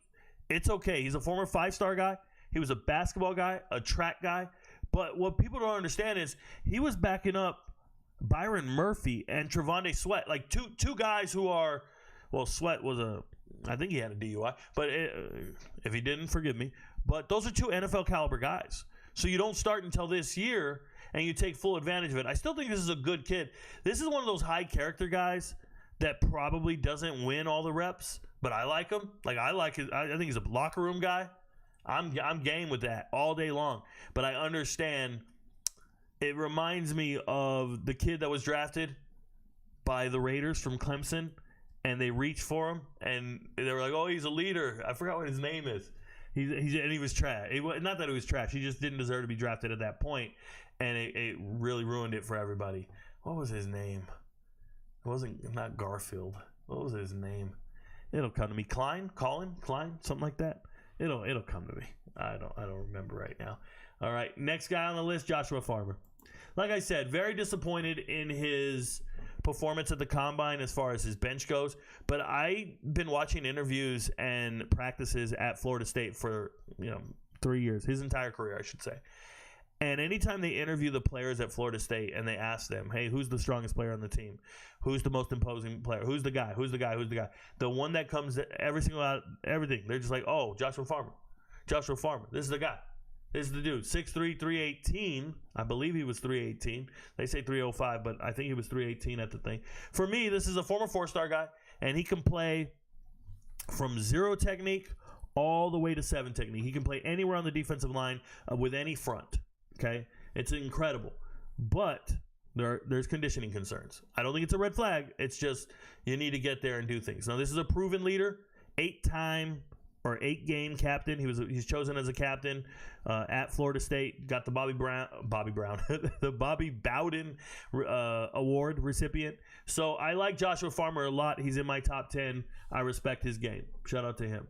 it's okay. He's a former 5-star guy. He was a basketball guy, a track guy. But what people don't understand is he was backing up Byron Murphy and Trevonde Sweat. Like, two guys who are, well, Sweat was I think he had a DUI. But if he didn't, forgive me. But those are 2 NFL caliber guys. So you don't start until this year, and you take full advantage of it. I still think this is a good kid. This is one of those high character guys that probably doesn't win all the reps, but I like him. Like, I like his. I think he's a locker room guy. I'm game with that all day long. But I understand. It reminds me of the kid that was drafted by the Raiders from Clemson, and they reached for him, and they were like, "Oh, he's a leader." I forgot what his name is. He was trash. Not that he was trash. He just didn't deserve to be drafted at that point, and it really ruined it for everybody. What was his name? It wasn't not Garfield. What was his name? It'll come to me. Klein, something like that. It'll come to me. I don't remember right now. All right, next guy on the list, Joshua Farmer. Like I said, very disappointed in his performance at the combine as far as his bench goes. But I've been watching interviews and practices at Florida State for 3 years, his entire career, I should say. And anytime they interview the players at Florida State and they ask them, hey, who's the strongest player on the team? Who's the most imposing player? Who's the guy? The one that comes everything. They're just like, oh, Joshua Farmer. This is the guy. This is the dude. 6'3", 318. I believe he was 318. They say 305, but I think he was 318 at the thing. For me, this is a former 4-star guy, and he can play from 0 technique all the way to 7 technique. He can play anywhere on the defensive line with any front. Okay, it's incredible, but there's conditioning concerns. I don't think it's a red flag. It's just you need to get there and do things. Now, this is a proven leader, 8-time or 8-game captain. He's chosen as a captain at Florida State. Got the Bobby Brown, the Bobby Bowden award recipient. So I like Joshua Farmer a lot. He's in my top 10. I respect his game. Shout out to him.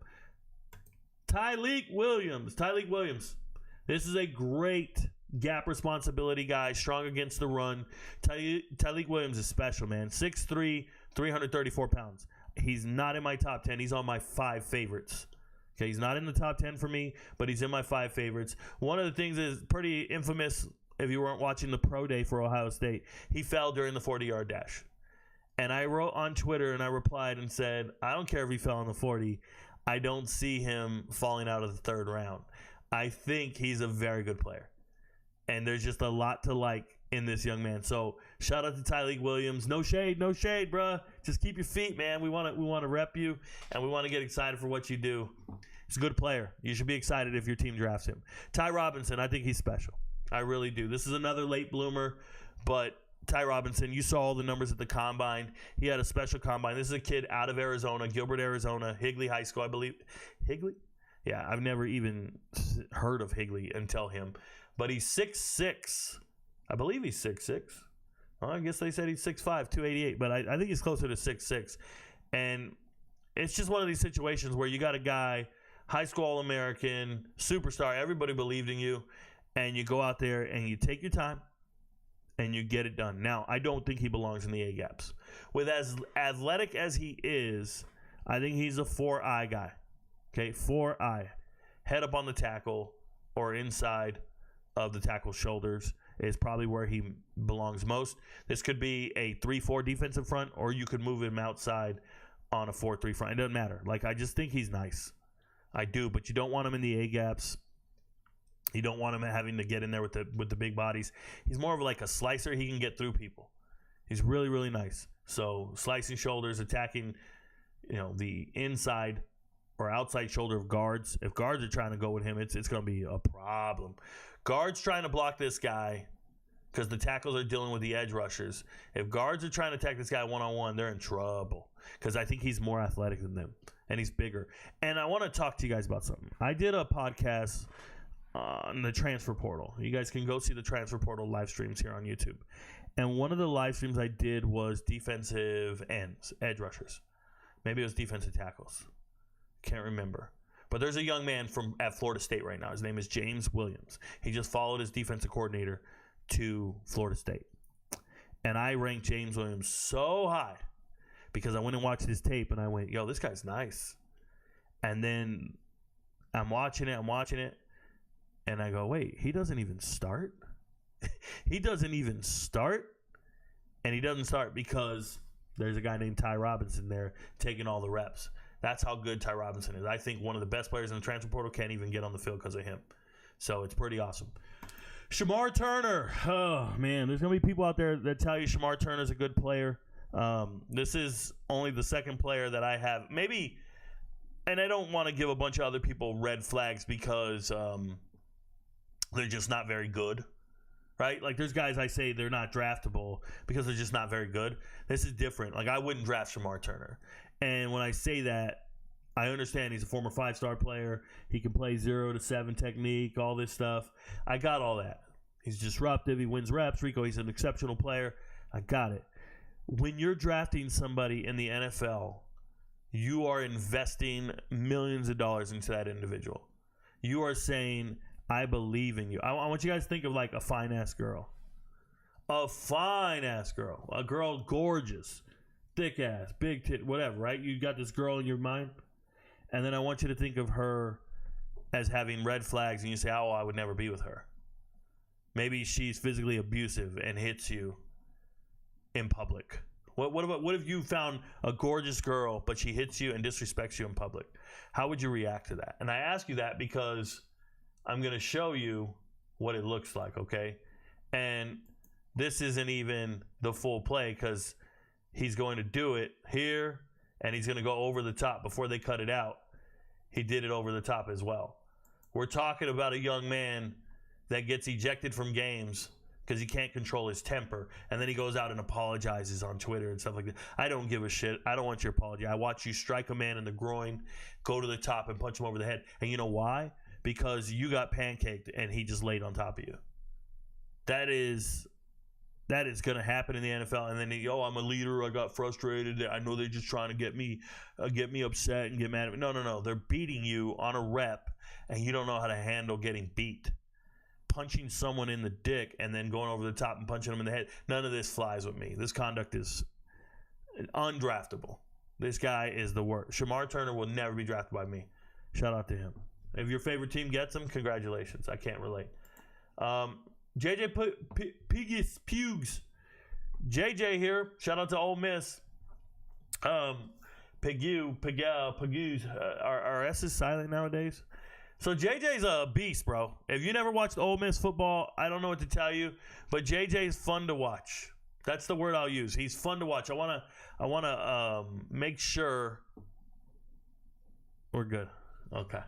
Tyleik Williams. This is a great gap responsibility guy, strong against the run. Tyleik Williams is special, man. 6'3", 334 pounds. He's not in my top 10. He's on my 5 favorites. Okay, he's not in the top 10 for me, but he's in my 5 favorites. One of the things is pretty infamous, if you weren't watching the pro day for Ohio State, he fell during the 40-yard dash. And I wrote on Twitter and I replied and said, I don't care if he fell on the 40. I don't see him falling out of the 3rd round. I think he's a very good player. And there's just a lot to like in this young man. So shout out to Tyleik Williams. No shade, bruh. Just keep your feet, man. We want to rep you, and we want to get excited for what you do. He's a good player. You should be excited if your team drafts him. Ty Robinson, I think he's special. I really do. This is another late bloomer, but Ty Robinson, you saw all the numbers at the combine. He had a special combine. This is a kid out of Arizona, Gilbert, Arizona, Higley High School, I believe. Higley? Yeah, I've never even heard of Higley until him. But he's 6'6". I believe he's 6'6". Well, I guess they said he's 6'5", 288. But I think he's closer to 6'6". And it's just one of these situations where you got a guy, high school All-American, superstar, everybody believed in you, and you go out there and you take your time and you get it done. Now, I don't think he belongs in the A-gaps. With as athletic as he is, I think he's a 4-eye guy. Okay, 4-eye. Head up on the tackle or inside of the tackle's shoulders, is probably where he belongs most. This could be a 3-4 defensive front, or you could move him outside on a 4-3 front. It doesn't matter. Like, I just think he's nice. I do, but you don't want him in the A gaps. You don't want him having to get in there with the big bodies. He's more of like a slicer. He can get through people. He's really, really nice. So slicing shoulders, attacking, the inside or outside shoulder of guards. If guards are trying to go with him, it's going to be a problem. Guards trying to block this guy because the tackles are dealing with the edge rushers. If guards are trying to attack this guy one-on-one, they're in trouble because I think he's more athletic than them and he's bigger. And I want to talk to you guys about something. I did a podcast on the transfer portal. You guys can go see the transfer portal live streams here on YouTube. And one of the live streams I did was defensive ends, edge rushers. Maybe it was defensive tackles. Can't remember. But there's a young man at Florida State right now. His name is James Williams. He just followed his defensive coordinator to Florida State. And I ranked James Williams so high because I went and watched his tape and I went, yo, this guy's nice. And then I'm watching it, and I go, wait, he doesn't even start? He doesn't even start? And he doesn't start because there's a guy named Ty Robinson there taking all the reps. That's how good Ty Robinson is. I think one of the best players in the transfer portal can't even get on the field because of him. So it's pretty awesome. Shemar Turner. Oh, man. There's going to be people out there that tell you Shemar Turner is a good player. This is only the second player that I have. Maybe, and I don't want to give a bunch of other people red flags because they're just not very good. Right? Like, there's guys I say they're not draftable because they're just not very good. This is different. Like, I wouldn't draft Shemar Turner. And when I say that, I understand he's a former 5-star player. He can play 0 to 7 technique, all this stuff. I got all that. He's disruptive. He wins reps. Rico, he's an exceptional player. I got it. When you're drafting somebody in the NFL, you are investing millions of dollars into that individual. You are saying, I believe in you. I want you guys to think of like a fine-ass girl. A fine-ass girl. A girl gorgeous. Thick ass, big tit, whatever, right? You got this girl in your mind. And then I want you to think of her as having red flags and you say, oh, I would never be with her. Maybe she's physically abusive and hits you in public. What if you found a gorgeous girl, but she hits you and disrespects you in public? How would you react to that? And I ask you that because I'm going to show you what it looks like, okay? And this isn't even the full play because he's going to do it here, and he's going to go over the top. Before they cut it out, he did it over the top as well. We're talking about a young man that gets ejected from games because he can't control his temper, and then he goes out and apologizes on Twitter and stuff like that. I don't give a shit. I don't want your apology. I watch you strike a man in the groin, go to the top, and punch him over the head. And you know why? Because you got pancaked, and he just laid on top of you. That is going to happen in the NFL. And then, I'm a leader. I got frustrated. I know they're just trying to get me upset and get mad at me. No. They're beating you on a rep, and you don't know how to handle getting beat. Punching someone in the dick and then going over the top and punching them in the head. None of this flies with me. This conduct is undraftable. This guy is the worst. Shemar Turner will never be drafted by me. Shout out to him. If your favorite team gets him, congratulations. I can't relate. JJ Pegues. JJ here. Shout out to Ole Miss. Pegues. Are S's silent nowadays? So JJ's a beast, bro. If you never watched Ole Miss football, I don't know what to tell you, but JJ's fun to watch. That's the word I'll use. He's fun to watch. I wanna make sure we're good. Okay.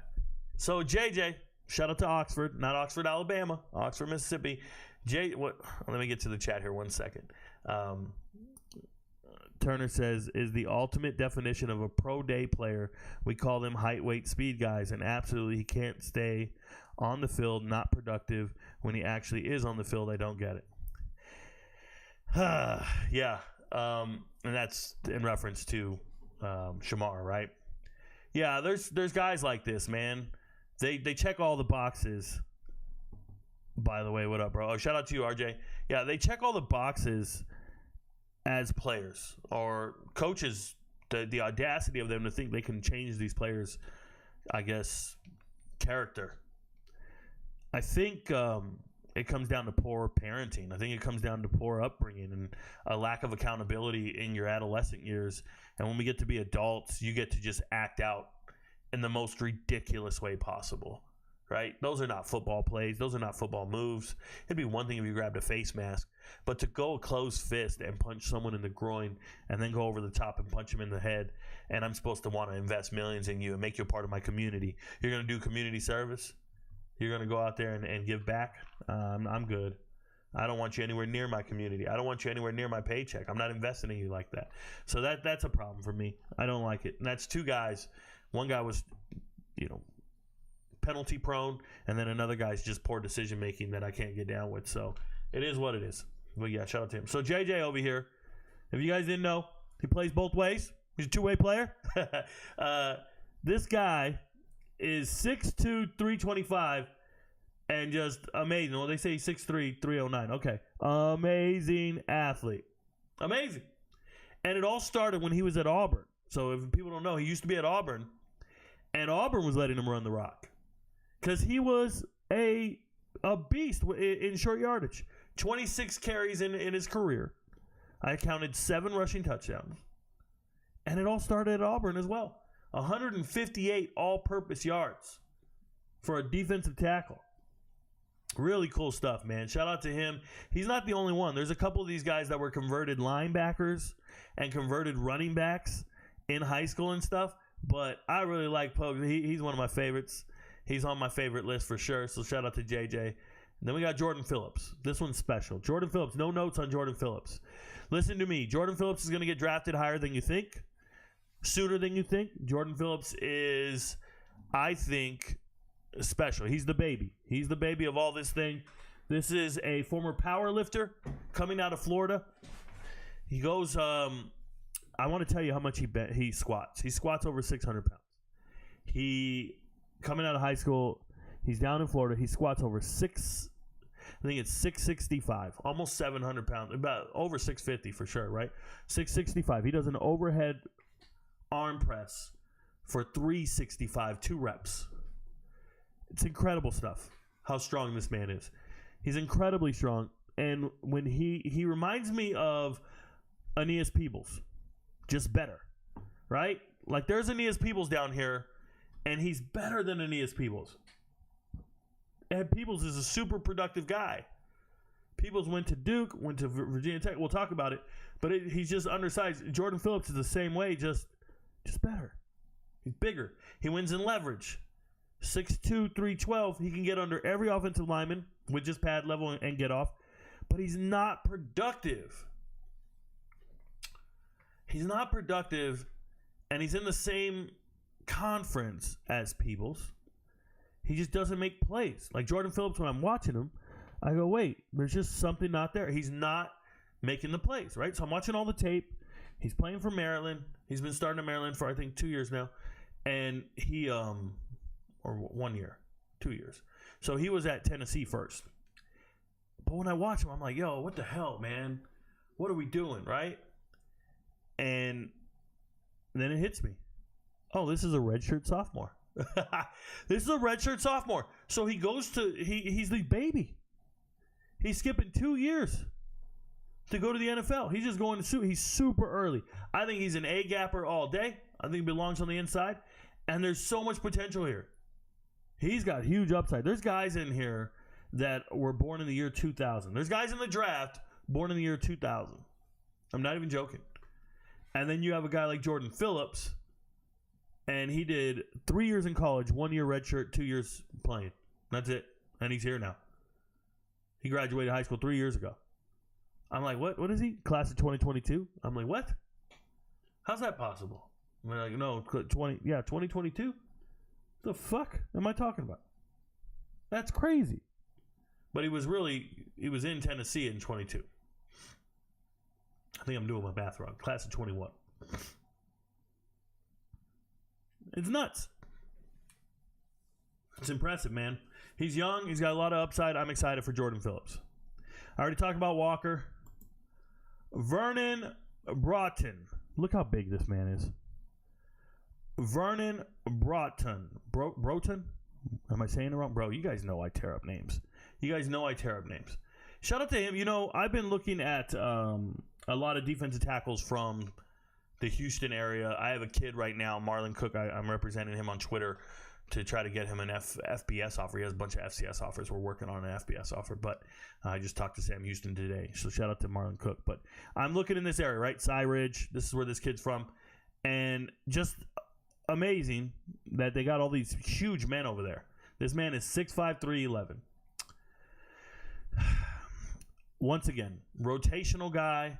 So JJ, shout out to Oxford, not Oxford, Alabama, Oxford, Mississippi. Let me get to the chat here 1 second. Turner says, is the ultimate definition of a pro day player. We call them height, weight, speed guys, and absolutely he can't stay on the field, not productive. When he actually is on the field, I don't get it. Yeah, and that's in reference to Shemar, right? Yeah, there's guys like this, man. They check all the boxes. By the way, what up, bro? Oh, shout out to you, RJ. Yeah, they check all the boxes as players or coaches. The audacity of them to think they can change these players, I guess, character. I think it comes down to poor parenting. I think it comes down to poor upbringing and a lack of accountability in your adolescent years. And when we get to be adults, you get to just act out in the most ridiculous way possible, right? Those are not football plays. Those are not football moves. It'd be one thing if you grabbed a face mask, but to go a closed fist and punch someone in the groin and then go over the top and punch him in the head, and I'm supposed to want to invest millions in you and make you a part of my community. You're going to do community service? You're going to go out there and give back? I'm good. I don't want you anywhere near my community. I don't want you anywhere near my paycheck. I'm not investing in you like that. So that's a problem for me. I don't like it. And that's two guys. One guy was, penalty prone, and then another guy's just poor decision making that I can't get down with. So it is what it is. But yeah, shout out to him. So JJ over here, if you guys didn't know, he plays both ways. He's a two-way player. This guy is 6'2", 325, and just amazing. Well, they say he's 6'3", 309. Okay. Amazing athlete. Amazing. And it all started when he was at Auburn. So if people don't know, he used to be at Auburn, and Auburn was letting him run the rock because he was a beast in short yardage. 26 carries in his career. I counted 7 rushing touchdowns. And it all started at Auburn as well. 158 all-purpose yards for a defensive tackle. Really cool stuff, man. Shout out to him. He's not the only one. There's a couple of these guys that were converted linebackers and converted running backs in high school and stuff. But I really like Pegues. He's one of my favorites. He's on my favorite list for sure. So shout out to JJ. And then we got Jordan Phillips. This one's special. Jordan Phillips. No notes on Jordan Phillips. Listen to me. Jordan Phillips is going to get drafted higher than you think. Sooner than you think. Jordan Phillips is, I think, special. He's the baby. He's the baby of all this thing. This is a former power lifter coming out of Florida. He goes, I want to tell you how much he squats. He squats over 600 pounds. Coming out of high school, he's down in Florida. He squats over 665, almost 700 pounds, about over 650 for sure, right? 665. He does an overhead arm press for 365, 2 reps. It's incredible stuff, how strong this man is. He's incredibly strong. And when he reminds me of Aeneas Peebles, just better, right? Like there's Aeneas Peebles down here, and he's better than Aeneas Peebles. And Peebles is a super productive guy. Peebles went to Duke, went to Virginia Tech. We'll talk about it. But he's just undersized. Jordan Phillips is the same way, just better. He's bigger. He wins in leverage. 6'2", 312. He can get under every offensive lineman with just pad level and get off. But he's not productive. He's not productive, and he's in the same conference as Peebles. He just doesn't make plays. Like Jordan Phillips, when I'm watching him, I go, wait, there's just something not there. He's not making the plays, right? So I'm watching all the tape. He's playing for Maryland. He's been starting at Maryland for, I think, 2 years now. And he, or 1 year, 2 years. So he was at Tennessee first. But when I watch him, I'm like, yo, what the hell, man? What are we doing, right? And then it hits me. Oh, this is a redshirt sophomore. This is a redshirt sophomore. So he goes to, he's the baby. He's skipping 2 years to go to the NFL. He's just going to, he's super early. I think he's an A-gapper all day. I think he belongs on the inside. And there's so much potential here. He's got huge upside. There's guys in here that were born in the year 2000. There's guys in the draft born in the year 2000. I'm not even joking. And then you have a guy like Jordan Phillips, and he did 3 years in college, 1 year redshirt, 2 years playing. That's it. And he's here now. He graduated high school 3 years ago. I'm like, what? What is he? Class of 2022? I'm like, what? How's that possible? I'm like, no, 2022? The fuck am I talking about? That's crazy. But he was in Tennessee in 22. I think I'm doing my math wrong. Class of 21. It's nuts. It's impressive, man. He's young. He's got a lot of upside. I'm excited for Jordan Phillips. I already talked about Walker. Vernon Broughton. Look how big this man is. Vernon Broughton. Broughton? Am I saying it wrong? Bro, you guys know I tear up names. You guys know I tear up names. Shout out to him. You know, I've been looking at a lot of defensive tackles from the Houston area. I have a kid right now, Marlon Cook. I'm representing him on Twitter to try to get him an FBS offer. He has a bunch of FCS offers. We're working on an FBS offer, but I just talked to Sam Houston today. So shout out to Marlon Cook. But I'm looking in this area, right? Cy Ridge. This is where this kid's from. And just amazing that they got all these huge men over there. This man is 6'5", 311. Once again, rotational guy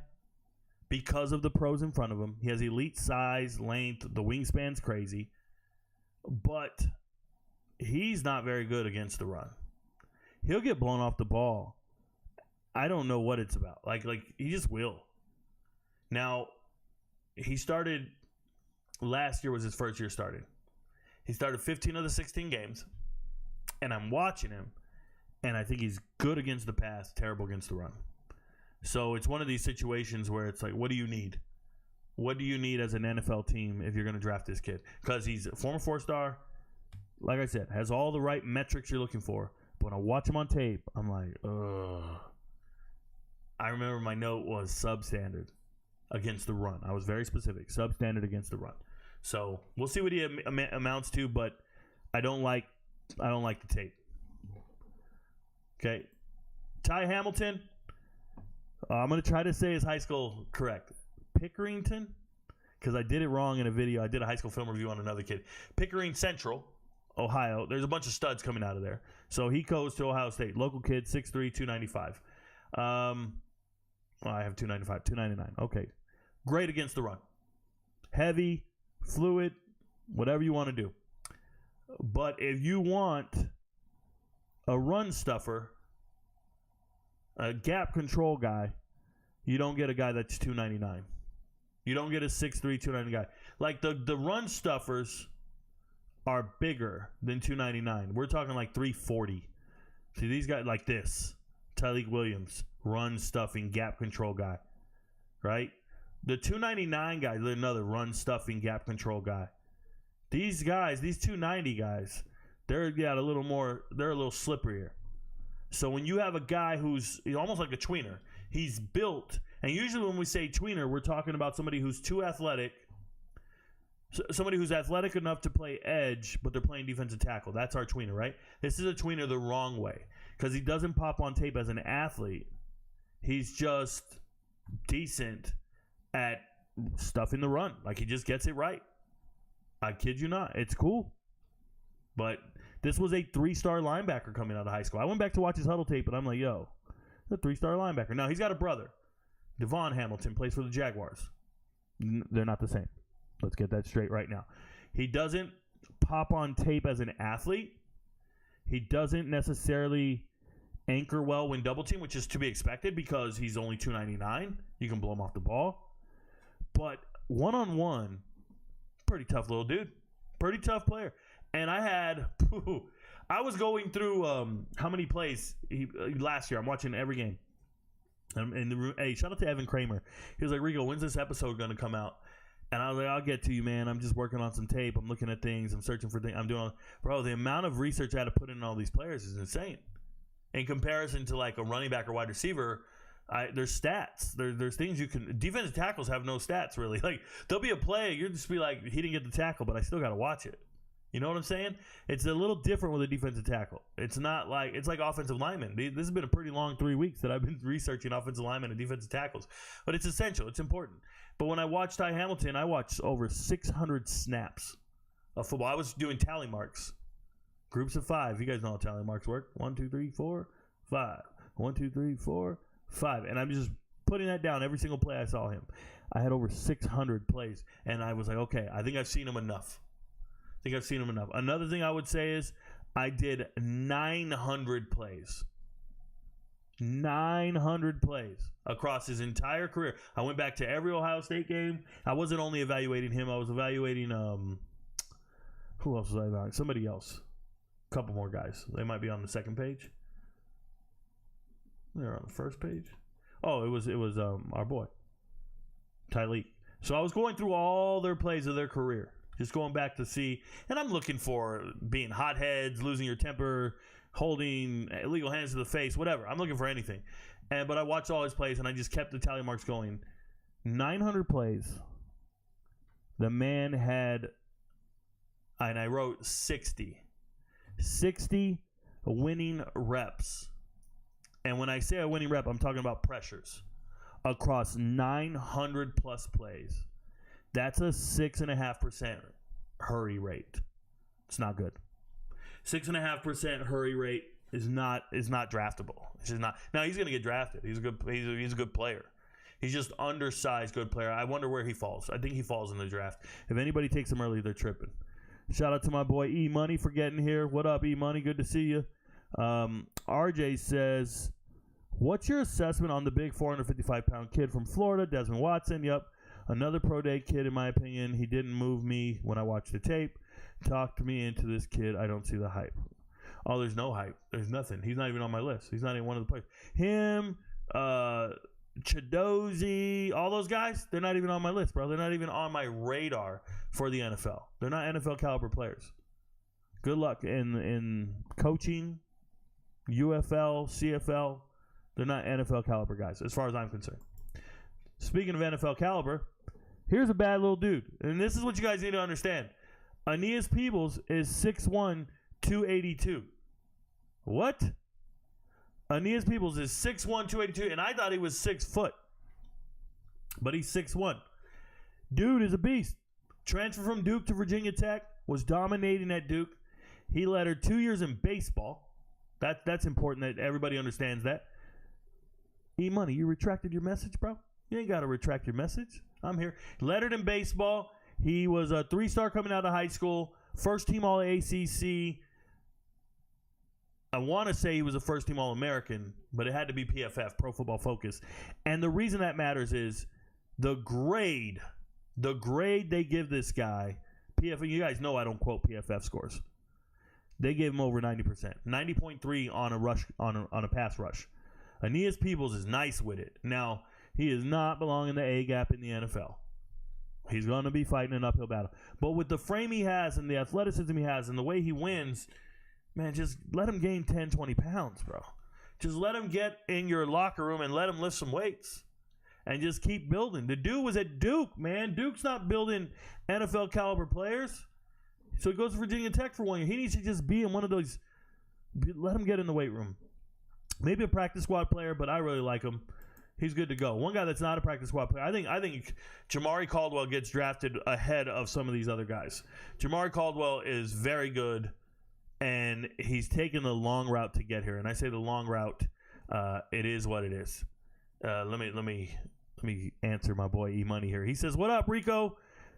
because of the pros in front of him. He has elite size, length. The wingspan's crazy. But he's not very good against the run. He'll get blown off the ball. I don't know what it's about. Like he just will. Now, he started last year was his first year starting. He started 15 of the 16 games. And I'm watching him. And I think he's good against the pass, terrible against the run. So it's one of these situations where it's like, what do you need? What do you need as an NFL team if you're going to draft this kid? Because he's a former 4-star. Like I said, has all the right metrics you're looking for. But when I watch him on tape, I'm like, ugh. I remember my note was substandard against the run. I was very specific. Substandard against the run. So we'll see what he amounts to, but I don't like the tape. Okay. Ty Hamilton. I'm going to try to say his high school correct. Pickerington, because I did it wrong in a video. I did a high school film review on another kid. Pickering Central, Ohio. There's a bunch of studs coming out of there. So he goes to Ohio State. Local kid, 6'3", 295. I have 295, 299. Okay. Great against the run. Heavy, fluid, whatever you want to do. But if you want a run stuffer, a gap control guy, you don't get a guy that's 299. You don't get a 6'3", 290 guy. Like the run stuffers are bigger than 299. We're talking like 340. See, these guys like this. Tyleik Williams, run stuffing, gap control guy. Right? The 299 guy, another run stuffing, gap control guy. These guys, these 290 guys, they're a little slipperier. So when you have a guy who's almost like a tweener, he's built, and usually when we say tweener, we're talking about somebody who's too athletic, somebody who's athletic enough to play edge, but they're playing defensive tackle. That's our tweener, right? This is a tweener the wrong way because he doesn't pop on tape as an athlete. He's just decent at stuffing the run. Like he just gets it right. I kid you not. It's cool. But this was a 3-star linebacker coming out of high school. I went back to watch his huddle tape, and I'm like, yo, a 3-star linebacker. Now, he's got a brother. Devon Hamilton plays for the Jaguars. They're not the same. Let's get that straight right now. He doesn't pop on tape as an athlete. He doesn't necessarily anchor well when double team, which is to be expected because he's only 299. You can blow him off the ball. But one-on-one, pretty tough little dude. Pretty tough player. And I was going through how many plays last year. I'm watching every game. Hey, shout out to Evan Kramer. He was like, Rico, when's this episode going to come out? And I was like, I'll get to you, man. I'm just working on some tape. I'm looking at things. I'm searching for things. Bro, the amount of research I had to put in all these players is insane. In comparison to like a running back or wide receiver, there's stats. There's things you can. Defensive tackles have no stats really. Like there'll be a play, you'll just be like, he didn't get the tackle, but I still got to watch it. You know what I'm saying? It's a little different with a defensive tackle. It's like offensive linemen. This has been a pretty long 3 weeks that I've been researching offensive linemen and defensive tackles. But it's essential. It's important. But when I watched Ty Hamilton, I watched over 600 snaps of football. I was doing tally marks. Groups of 5. You guys know how tally marks work. 1, 2, 3, 4, 5. 1, 2, 3, 4, 5. And I'm just putting that down every single play I saw him. I had over 600 plays. And I was like, okay, I think I've seen him enough. Another thing I would say is I did 900 plays. 900 plays across his entire career. I went back to every Ohio State game. I wasn't only evaluating him. I was evaluating who else was I evaluating? Somebody else. A couple more guys. They might be on the second page. They're on the first page. Oh, it was our boy Tyleik. So I was going through all their plays of their career. Just going back to see, and I'm looking for being hotheads, losing your temper, holding illegal hands to the face, whatever. I'm looking for anything. But I watched all his plays, and I just kept the tally marks going. 900 plays. The man had, and I wrote 60. 60 winning reps. And when I say a winning rep, I'm talking about pressures across 900 plus plays. That's a 6.5% hurry rate. It's not good. 6.5% hurry rate is not draftable. It's just not. Now he's going to get drafted. He's a good player. He's just undersized good player. I wonder where he falls. I think he falls in the draft. If anybody takes him early, they're tripping. Shout out to my boy E Money for getting here. What up, E Money? Good to see you. RJ says, what's your assessment on the big 455-pound kid from Florida, Desmond Watson? Yep. Another pro day kid, in my opinion. He didn't move me when I watched the tape. Talked me into this kid. I don't see the hype. Oh, there's no hype. There's nothing. He's not even on my list. He's not even one of the players. Him, Chidozie, all those guys, they're not even on my list, bro. They're not even on my radar for the NFL. They're not NFL caliber players. Good luck in coaching, UFL, CFL. They're not NFL caliber guys, as far as I'm concerned. Speaking of NFL caliber, here's a bad little dude. And this is what you guys need to understand. Aeneas Peebles is 6'1", 282. What? Aeneas Peebles is 6'1", 282, and I thought he was 6 foot. But he's 6'1". Dude is a beast. Transferred from Duke to Virginia Tech, was dominating at Duke. He led her 2 years in baseball. That's important that everybody understands that. E-Money, you retracted your message, bro? You ain't got to retract your message. I'm here. Led her in baseball. He was a 3-star coming out of high school. First team All-ACC. I want to say he was a first team All-American, but it had to be PFF, Pro Football Focus. And the reason that matters is the grade they give this guy. PFF, you guys know I don't quote PFF scores. They gave him over 90%. 90.3 on a rush on a pass rush. Aeneas Peebles is nice with it. Now, he does not belong in the A gap in the NFL. He's going to be fighting an uphill battle. But with the frame he has and the athleticism he has and the way he wins, man, just let him gain 10, 20 pounds, bro. Just let him get in your locker room and let him lift some weights. And just keep building. The dude was at Duke, man. Duke's not building NFL caliber players. So he goes to Virginia Tech for 1 year. He needs to just be in one of those. Let him get in the weight room. Maybe a practice squad player, but I really like him. He's good to go. One guy that's not a practice squad player, I think Jamaree Caldwell gets drafted ahead of some of these other guys. Jamaree Caldwell is very good, and he's taken the long route to get here. And I say the long route, it is what it is. Let me answer my boy E Money here. He says, "What up, Rico?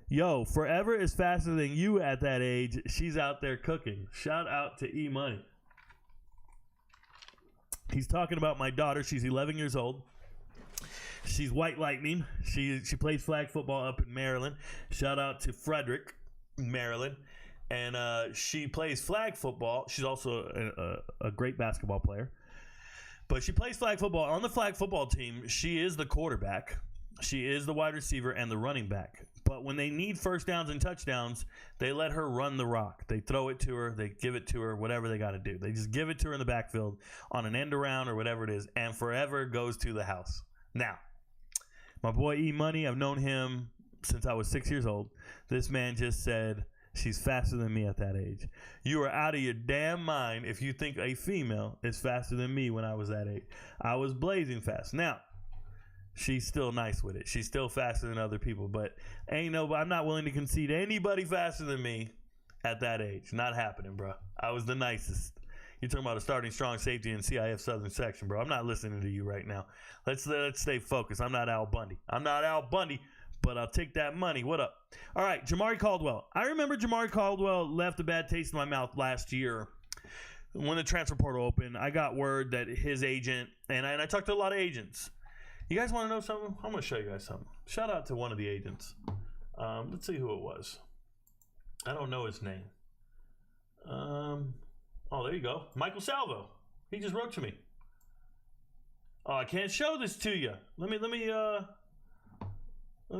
Yo, Forever is faster than you at that age. She's out there cooking." Shout out to E Money. He's talking about my daughter. She's 11 years old. She's White Lightning. She plays flag football up in Maryland. Shout out to Frederick, Maryland. And she plays flag football. She's also a great basketball player. But she plays flag football. On the flag football team, she is the quarterback. She is the wide receiver and the running back. But when they need first downs and touchdowns, they let her run the rock. They throw it to her. They give it to her, whatever they got to do. They just give it to her in the backfield on an end around or whatever it is, and Forever goes to the house. Now, my boy E Money, I've known him since I was 6 years old. This man just said, she's faster than me at that age. You are out of your damn mind if you think a female is faster than me when I was that age. I was blazing fast. Now, she's still nice with it. She's still faster than other people, but I'm not willing to concede anybody faster than me at that age. Not happening, bro. I was the nicest. You're talking about a starting strong safety in CIF Southern Section, bro. I'm not listening to you right now. Let's stay focused. I'm not Al Bundy. But I'll take that money. What up? All right, Jamaree Caldwell. I remember Jamaree Caldwell left a bad taste in my mouth last year when the transfer portal opened. I got word that his agent, and I talked to a lot of agents. You guys want to know something? I'm going to show you guys something. Shout out to one of the agents. Let's see who it was. I don't know his name. Oh, there you go. Michael Salvo. He just wrote to me. Oh, I can't show this to you. Let me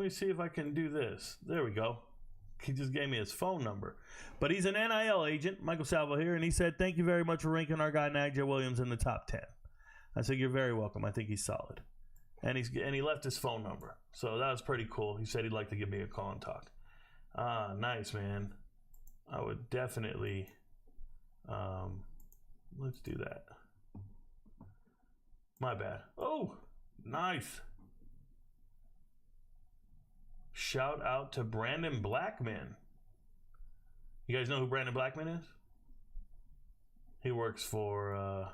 see if I can do this. There we go. He just gave me his phone number. But he's an NIL agent, Michael Salvo here, and he said, thank you very much for ranking our guy Nigel Williams in the top 10. I said, you're very welcome. I think he's solid. And he left his phone number. So that was pretty cool. He said he'd like to give me a call and talk. Nice, man. I would definitely let's do that. My bad. Oh, nice. Shout out to Brandon Blackman. You guys know who Brandon Blackman is? He works for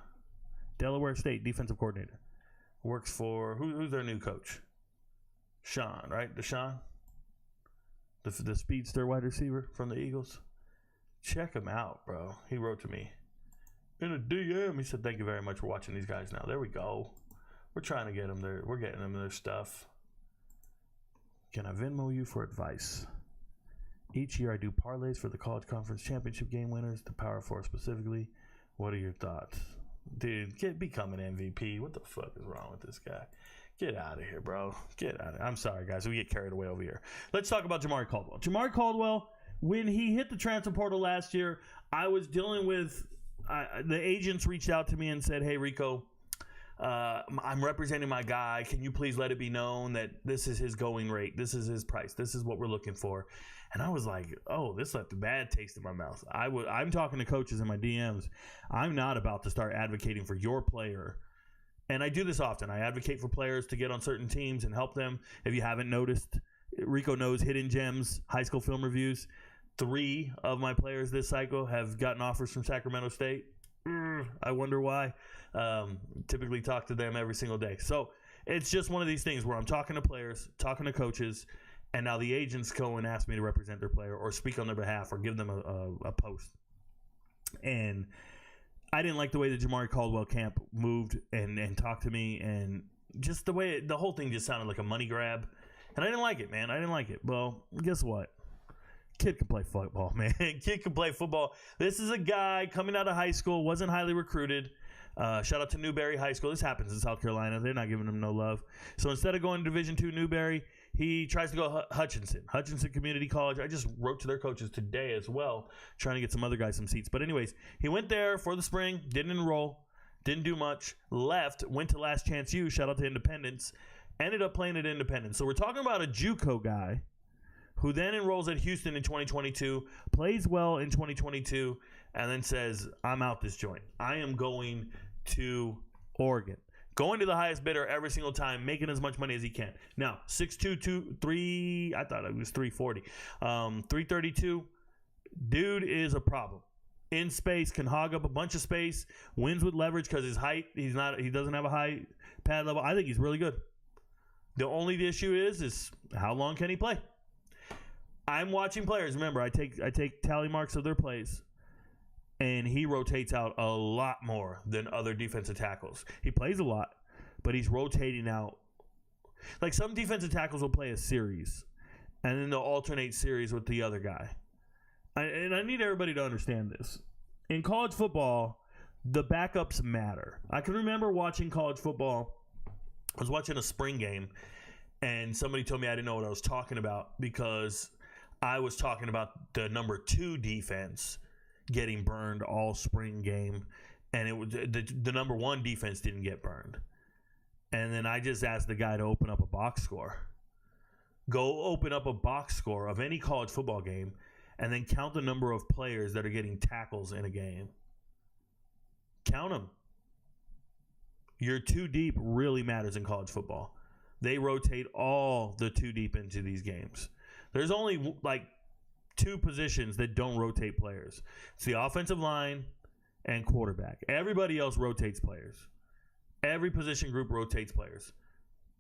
Delaware State, defensive coordinator. Works for, who's their new coach? Sean, right? Deshaun? The speedster wide receiver from the Eagles. Check him out, bro. He wrote to me in a DM. He said, thank you very much for watching these guys now. There we go. We're trying to get them there. We're getting them their stuff. Can I Venmo you for advice? Each year I do parlays for the college conference championship game winners, the Power Four specifically. What are your thoughts? Dude, become an MVP. What the fuck is wrong with this guy? Get out of here, bro. Get out of here. I'm sorry, guys. We get carried away over here. Let's talk about Jamaree Caldwell. Jamaree Caldwell, when he hit the transfer portal last year, I was dealing with the agents reached out to me and said, hey, Rico, I'm representing my guy. Can you please let it be known that this is his going rate? This is his price. This is what we're looking for. And I was like, oh, this left a bad taste in my mouth. I'm talking to coaches in my DMs. I'm not about to start advocating for your player. And I do this often. I advocate for players to get on certain teams and help them. If you haven't noticed, RicoKnows Hidden Gems, high school film reviews. 3 of my players this cycle have gotten offers from Sacramento State. I wonder why. Typically talk to them every single day. So it's just one of these things where I'm talking to players, talking to coaches, and now the agents go and ask me to represent their player or speak on their behalf or give them a post. And I didn't like the way the Jamaree Caldwell camp moved and talked to me, and just the way the whole thing just sounded like a money grab. And I didn't like it, man. I didn't like it. Well, guess what? Kid can play football, man. Kid can play football. This is a guy coming out of high school, wasn't highly recruited. Shout out to Newberry High School. This happens in South Carolina. They're not giving him no love. So instead of going to Division II Newberry, he tries to go Hutchinson Community College. I just wrote to their coaches today as well, trying to get some other guys some seats. But anyways, he went there for the spring, didn't enroll, didn't do much, left, went to Last Chance U. Shout out to Independence. Ended up playing at Independence. So we're talking about a JUCO guy who then enrolls at Houston in 2022, plays well in 2022, and then says, I'm out this joint. I am going to Oregon. Going to the highest bidder every single time, making as much money as he can. Now, 6'2", 3, I thought it was 340. 332, dude is a problem. In space, can hog up a bunch of space, wins with leverage because his height, he doesn't have a high pad level. I think he's really good. The only issue is how long can he play? I'm watching players. Remember, I take tally marks of their plays, and he rotates out a lot more than other defensive tackles. He plays a lot, but he's rotating out. Like some defensive tackles will play a series, and then they'll alternate series with the other guy. And I need everybody to understand this. In college football, the backups matter. I can remember watching college football. I was watching a spring game, and somebody told me I didn't know what I was talking about because I was talking about the number 2 defense getting burned all spring game, and it was the number 1 defense didn't get burned. And then I just asked the guy to open up a box score. Go open up a box score of any college football game, and then count the number of players that are getting tackles in a game. Count them. Your 2 deep really matters in college football. They rotate all the 2 deep into these games. There's only like 2 positions that don't rotate players. It's the offensive line and quarterback. Everybody else rotates players. Every position group rotates players.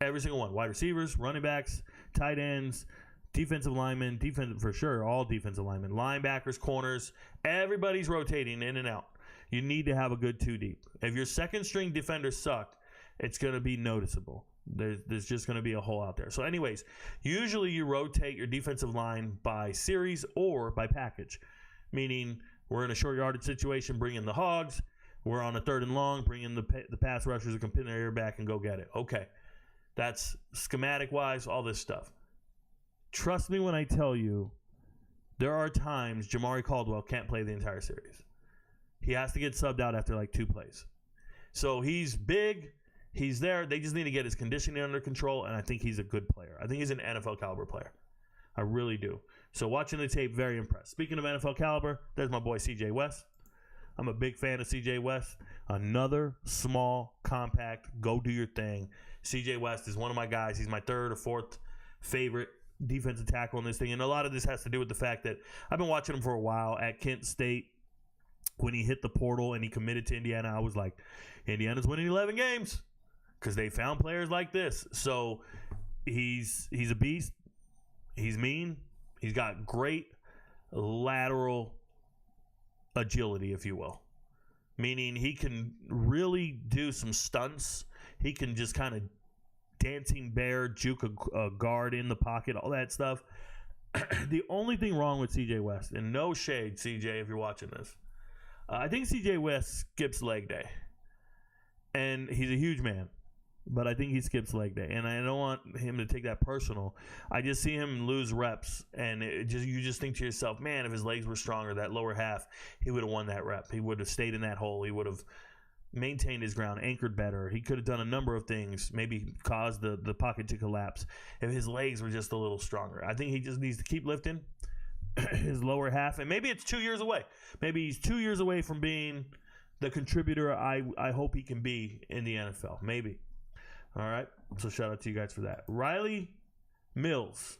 Every single one. Wide receivers, running backs, tight ends, defensive linemen, defensive for sure, all defensive linemen, linebackers, corners. Everybody's rotating in and out. You need to have a good 2 deep. If your second string defenders suck, it's going to be noticeable. There's just going to be a hole out there. So anyways, usually you rotate your defensive line by series or by package, meaning we're in a short yardage situation, bring in the hogs. We're on a 3rd and long, bring in the pass rushers who can pin their ear back and go get it. Okay, that's schematic-wise, all this stuff. Trust me when I tell you there are times Jamaree Caldwell can't play the entire series. He has to get subbed out after like 2 plays. So he's big. He's there. They just need to get his conditioning under control, and I think he's a good player. I think he's an NFL caliber player. I really do. So watching the tape, very impressed. Speaking of NFL caliber, there's my boy CJ West. I'm a big fan of CJ West. Another small, compact, go do your thing. CJ West is one of my guys. He's my 3rd or 4th favorite defensive tackle in this thing. And a lot of this has to do with the fact that I've been watching him for a while at Kent State. When he hit the portal and he committed to Indiana, I was like, Indiana's winning 11 games because they found players like this. So he's a beast. He's mean. He's got great lateral agility, if you will. Meaning he can really do some stunts. He can just kind of dancing bear, juke a guard in the pocket, all that stuff. The only thing wrong with CJ West, and no shade, CJ, if you're watching this, I think CJ West skips leg day. And he's a huge man, but I think he skips leg day. And I don't want him to take that personal. I just see him lose reps, and you just think to yourself, man, if his legs were stronger, that lower half, he would have won that rep. He would have stayed in that hole. He would have maintained his ground, anchored better. He could have done a number of things, maybe caused the pocket to collapse if his legs were just a little stronger. I think he just needs to keep lifting his lower half, and maybe it's 2 years away. Maybe he's 2 years away from being the contributor I hope he can be in the NFL. Maybe. All right. So shout out to you guys for that. Riley Mills,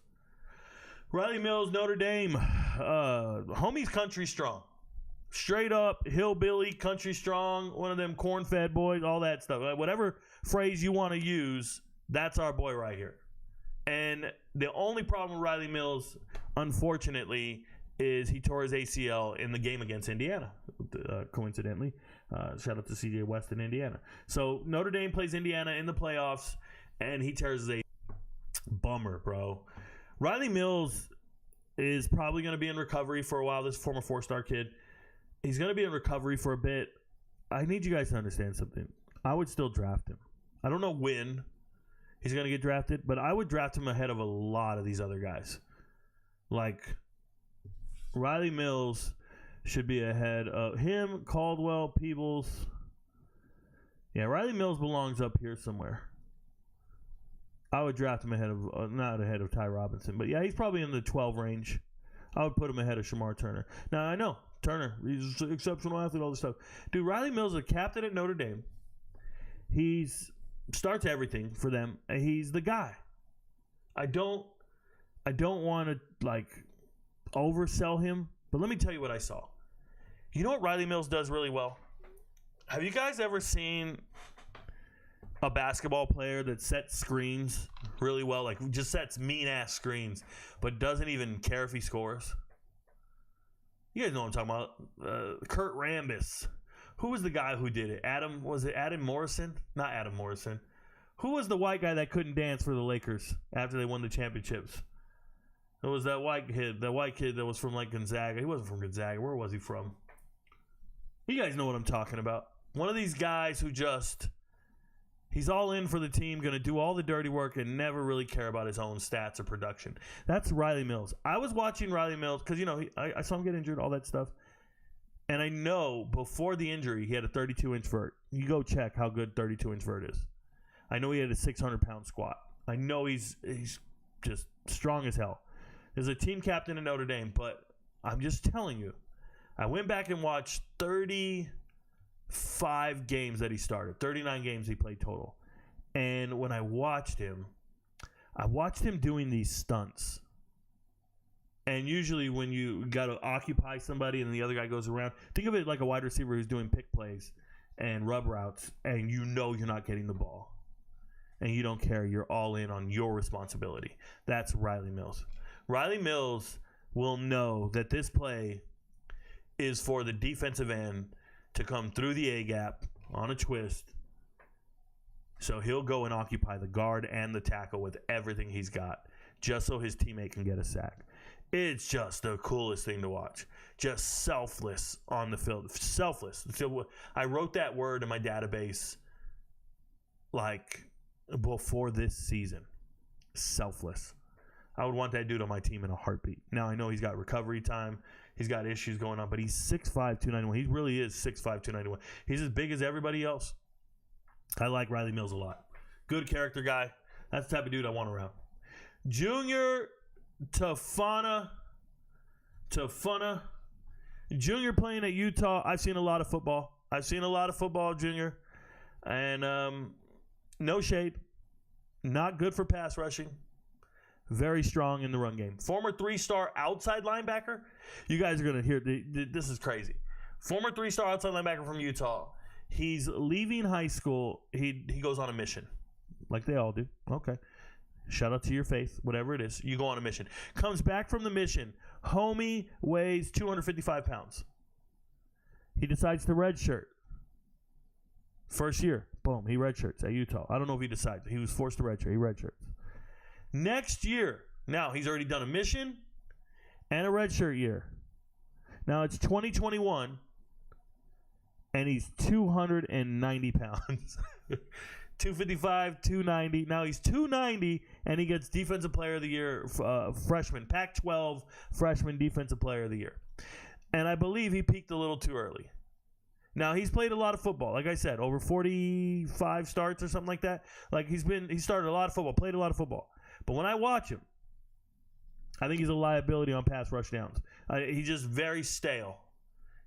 Notre Dame. Homie's country strong. Straight up hillbilly, country strong, one of them corn-fed boys, all that stuff. Whatever phrase you want to use, that's our boy right here. And the only problem with Riley Mills, unfortunately, is he tore his ACL in the game against Indiana, coincidentally. Shout out to CJ West in Indiana. So Notre Dame plays Indiana in the playoffs, and he tears his ACL. Bummer, bro. Riley Mills is probably going to be in recovery for a while, this former 4-star kid. He's going to be in recovery for a bit. I need you guys to understand something. I would still draft him. I don't know when he's going to get drafted, but I would draft him ahead of a lot of these other guys. Like, Riley Mills should be ahead of him, Caldwell, Peebles. Yeah, Riley Mills belongs up here somewhere. I would draft him ahead of, not ahead of Ty Robinson, but yeah, he's probably in the 12 range. I would put him ahead of Shemar Turner. Now, I know, Turner, he's an exceptional athlete, all this stuff. Dude, Riley Mills is a captain at Notre Dame. He's starts everything for them. He's the guy. I don't want to, like, oversell him, but let me tell you what I saw. You know what Riley Mills does really well? Have you guys ever seen a basketball player that sets screens really well, like just sets mean-ass screens, but doesn't even care if he scores? You guys know what I'm talking about. Kurt Rambis. Who was the guy who did it? Was it Adam Morrison? Not Adam Morrison. Who was the white guy that couldn't dance for the Lakers after they won the championships? It was that white kid that was from like Gonzaga. He wasn't from Gonzaga. Where was he from? You guys know what I'm talking about. One of these guys who just, he's all in for the team, going to do all the dirty work and never really care about his own stats or production. That's Riley Mills. I was watching Riley Mills because, you know, I saw him get injured, all that stuff. And I know before the injury, he had a 32-inch vert. You go check how good 32-inch vert is. I know he had a 600-pound squat. I know he's just strong as hell. There's a team captain in Notre Dame, but I'm just telling you, I went back and watched 35 games that he started, 39 games he played total. And when I watched him doing these stunts. And usually when you got to occupy somebody and the other guy goes around, think of it like a wide receiver who's doing pick plays and rub routes, and you know you're not getting the ball. And you don't care. You're all in on your responsibility. That's Riley Mills. Riley Mills will know that this play is for the defensive end to come through the A-gap on a twist. So he'll go and occupy the guard and the tackle with everything he's got just so his teammate can get a sack. It's just the coolest thing to watch. Just selfless on the field. Selfless. So I wrote that word in my database like before this season. Selfless. I would want that dude on my team in a heartbeat. Now, I know he's got recovery time. He's got issues going on, but he's 6'5", 291. He really is 6'5", 291. He's as big as everybody else. I like Riley Mills a lot. Good character guy. That's the type of dude I want around. Junior Tafana. Junior playing at Utah. I've seen a lot of football. Junior. And no shade. Not good for pass rushing. Very strong in the run game. Former 3-star outside linebacker. You guys are going to hear, this is crazy. Former 3-star outside linebacker from Utah. He's leaving high school. He goes on a mission. Like they all do. Okay. Shout out to your faith. Whatever it is. You go on a mission. Comes back from the mission. Homie weighs 255 pounds. He decides to redshirt. First year. Boom. He redshirts at Utah. I don't know if he decides. He was forced to redshirt. He redshirts. Next year, now he's already done a mission and a redshirt year. Now it's 2021, and he's 290 pounds. 255, 290. Now he's 290, and he gets Defensive Player of the Year, freshman, Pac-12 freshman Defensive Player of the Year. And I believe he peaked a little too early. Now, he's played a lot of football. Like I said, over 45 starts or something like that. Like, he started a lot of football, played a lot of football. But when I watch him, I think he's a liability on pass rush downs. He's just very stale.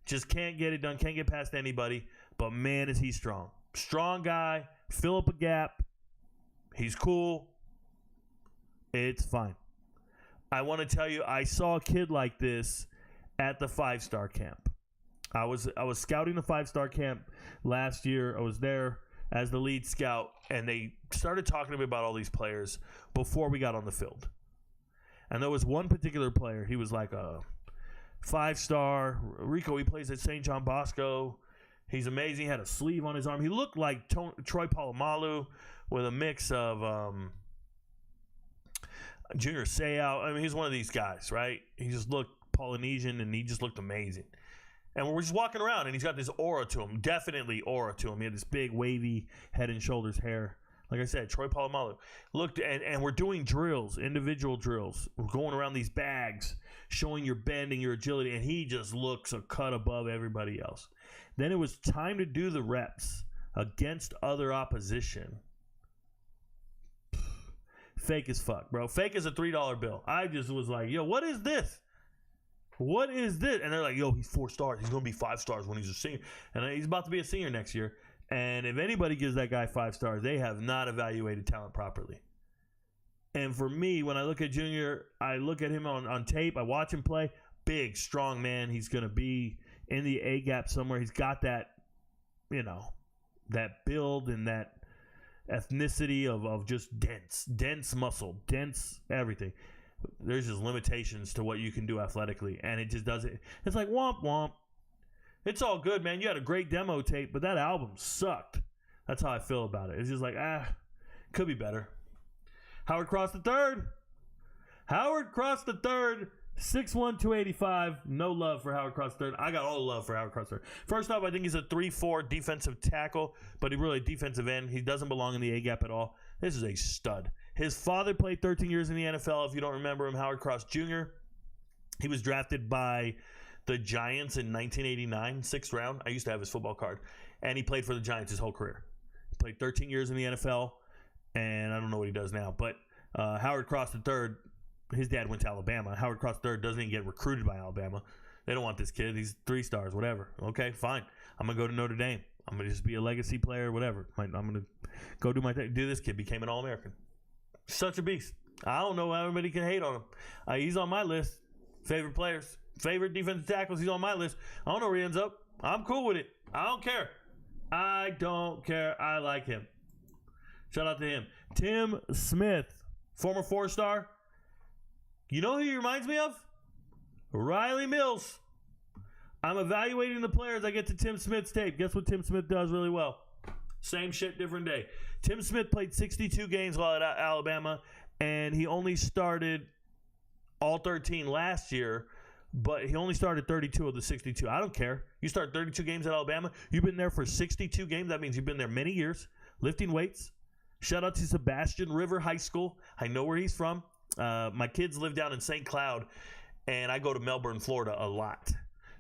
Just can't get it done, can't get past anybody. But, man, is he strong. Strong guy, fill up a gap. He's cool. It's fine. I want to tell you, I saw a kid like this at the 5-star camp. I was scouting the 5-star camp last year. I was there as the lead scout, and they started talking to me about all these players before we got on the field. And there was one particular player. He was like a 5-star. Rico, he plays at St. John Bosco. He's amazing. He had a sleeve on his arm. He looked like Troy Polamalu with a mix of Junior Seau. I mean, he's one of these guys, right? He just looked Polynesian, and he just looked amazing. And we're just walking around, and he's got this aura to him. Definitely aura to him. He had this big, wavy head and shoulders hair. Like I said, Troy Polamalu. Looked, and we're doing drills, individual drills. We're going around these bags, showing your bending, your agility, and he just looks a cut above everybody else. Then it was time to do the reps against other opposition. Fake as fuck, bro. Fake as a $3 bill. I just was like, yo, what is this? What is this? And they're like, yo, he's 4 stars. He's going to be 5 stars when he's a senior. And he's about to be a senior next year. And if anybody gives that guy 5 stars, they have not evaluated talent properly. And for me, when I look at Junior, I look at him on tape. I watch him play. Big, strong man. He's going to be in the A-gap somewhere. He's got that, that build and that ethnicity of just dense muscle, dense everything. There's just limitations to what you can do athletically, and it just doesn't. It's like womp womp. It's all good, man. You had a great demo tape, but that album sucked. That's how I feel about it. It's just like, could be better. Howard Cross III. 6'1", 285. No love for Howard Cross III. I got all the love for Howard Cross III. First off, I think he's a 3-4 defensive tackle, but he really defensive end. He doesn't belong in the A-gap at all. This is a stud. His father played 13 years in the NFL. If you don't remember him, Howard Cross Jr. He was drafted by the Giants in 1989, 6th round. I used to have his football card. And he played for the Giants his whole career. He played 13 years in the NFL, and I don't know what he does now. But Howard Cross III, his dad went to Alabama. Howard Cross III doesn't even get recruited by Alabama. They don't want this kid. He's 3 stars, whatever. Okay, fine. I'm going to go to Notre Dame. I'm going to just be a legacy player, whatever. I'm going to go do my thing. This kid became an All-American. Such a beast. I don't know how everybody can hate on him. He's on my list. Favorite players. Favorite defensive tackles. He's on my list. I don't know where he ends up. I'm cool with it. I don't care. I like him. Shout out to him. Tim Smith, former 4-star. You know who he reminds me of? Riley Mills. I'm evaluating the players. I get to Tim Smith's tape. Guess what Tim Smith does really well? Same shit, different day. Tim Smith played 62 games while at Alabama, and he only started all 13 last year, but he only started 32 of the 62. I don't care. You start 32 games at Alabama. You've been there for 62 games. That means you've been there many years, lifting weights. Shout out to Sebastian River High School. I know where he's from. My kids live down in St. Cloud, and I go to Melbourne, Florida a lot.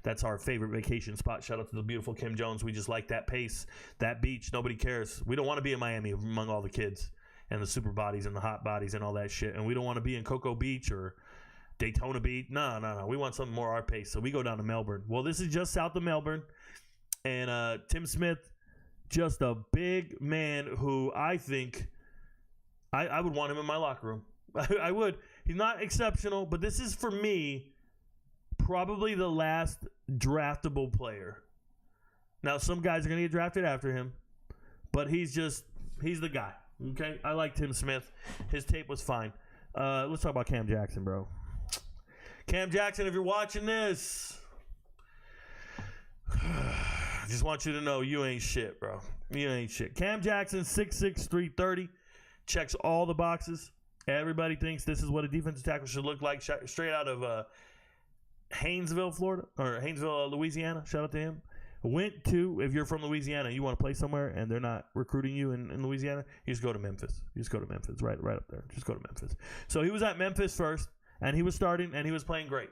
That's our favorite vacation spot. Shout out to the beautiful Kim Jones. We just like that pace, that beach. Nobody cares. We don't want to be in Miami among all the kids and the super bodies and the hot bodies and all that shit. And we don't want to be in Cocoa Beach or Daytona Beach. No. We want something more our pace. So we go down to Melbourne. Well, this is just south of Melbourne. And Tim Smith, just a big man who I think I would want him in my locker room. I would. He's not exceptional, but this is, for me, probably the last draftable player. Now, some guys are going to get drafted after him, but he's the guy. Okay? I like Tim Smith. His tape was fine. Let's talk about Cam Jackson, bro. Cam Jackson, if you're watching this, I just want you to know you ain't shit, bro. You ain't shit. Cam Jackson, 6'6", 330, checks all the boxes. Everybody thinks this is what a defensive tackle should look like, straight out of Haynesville, Florida, or Haynesville, Louisiana. Shout out to him. Went to, if you're from Louisiana, you want to play somewhere, and they're not recruiting you in Louisiana, you just go to Memphis. You just go to Memphis, right up there. Just go to Memphis. So he was at Memphis first, and he was starting, and he was playing great.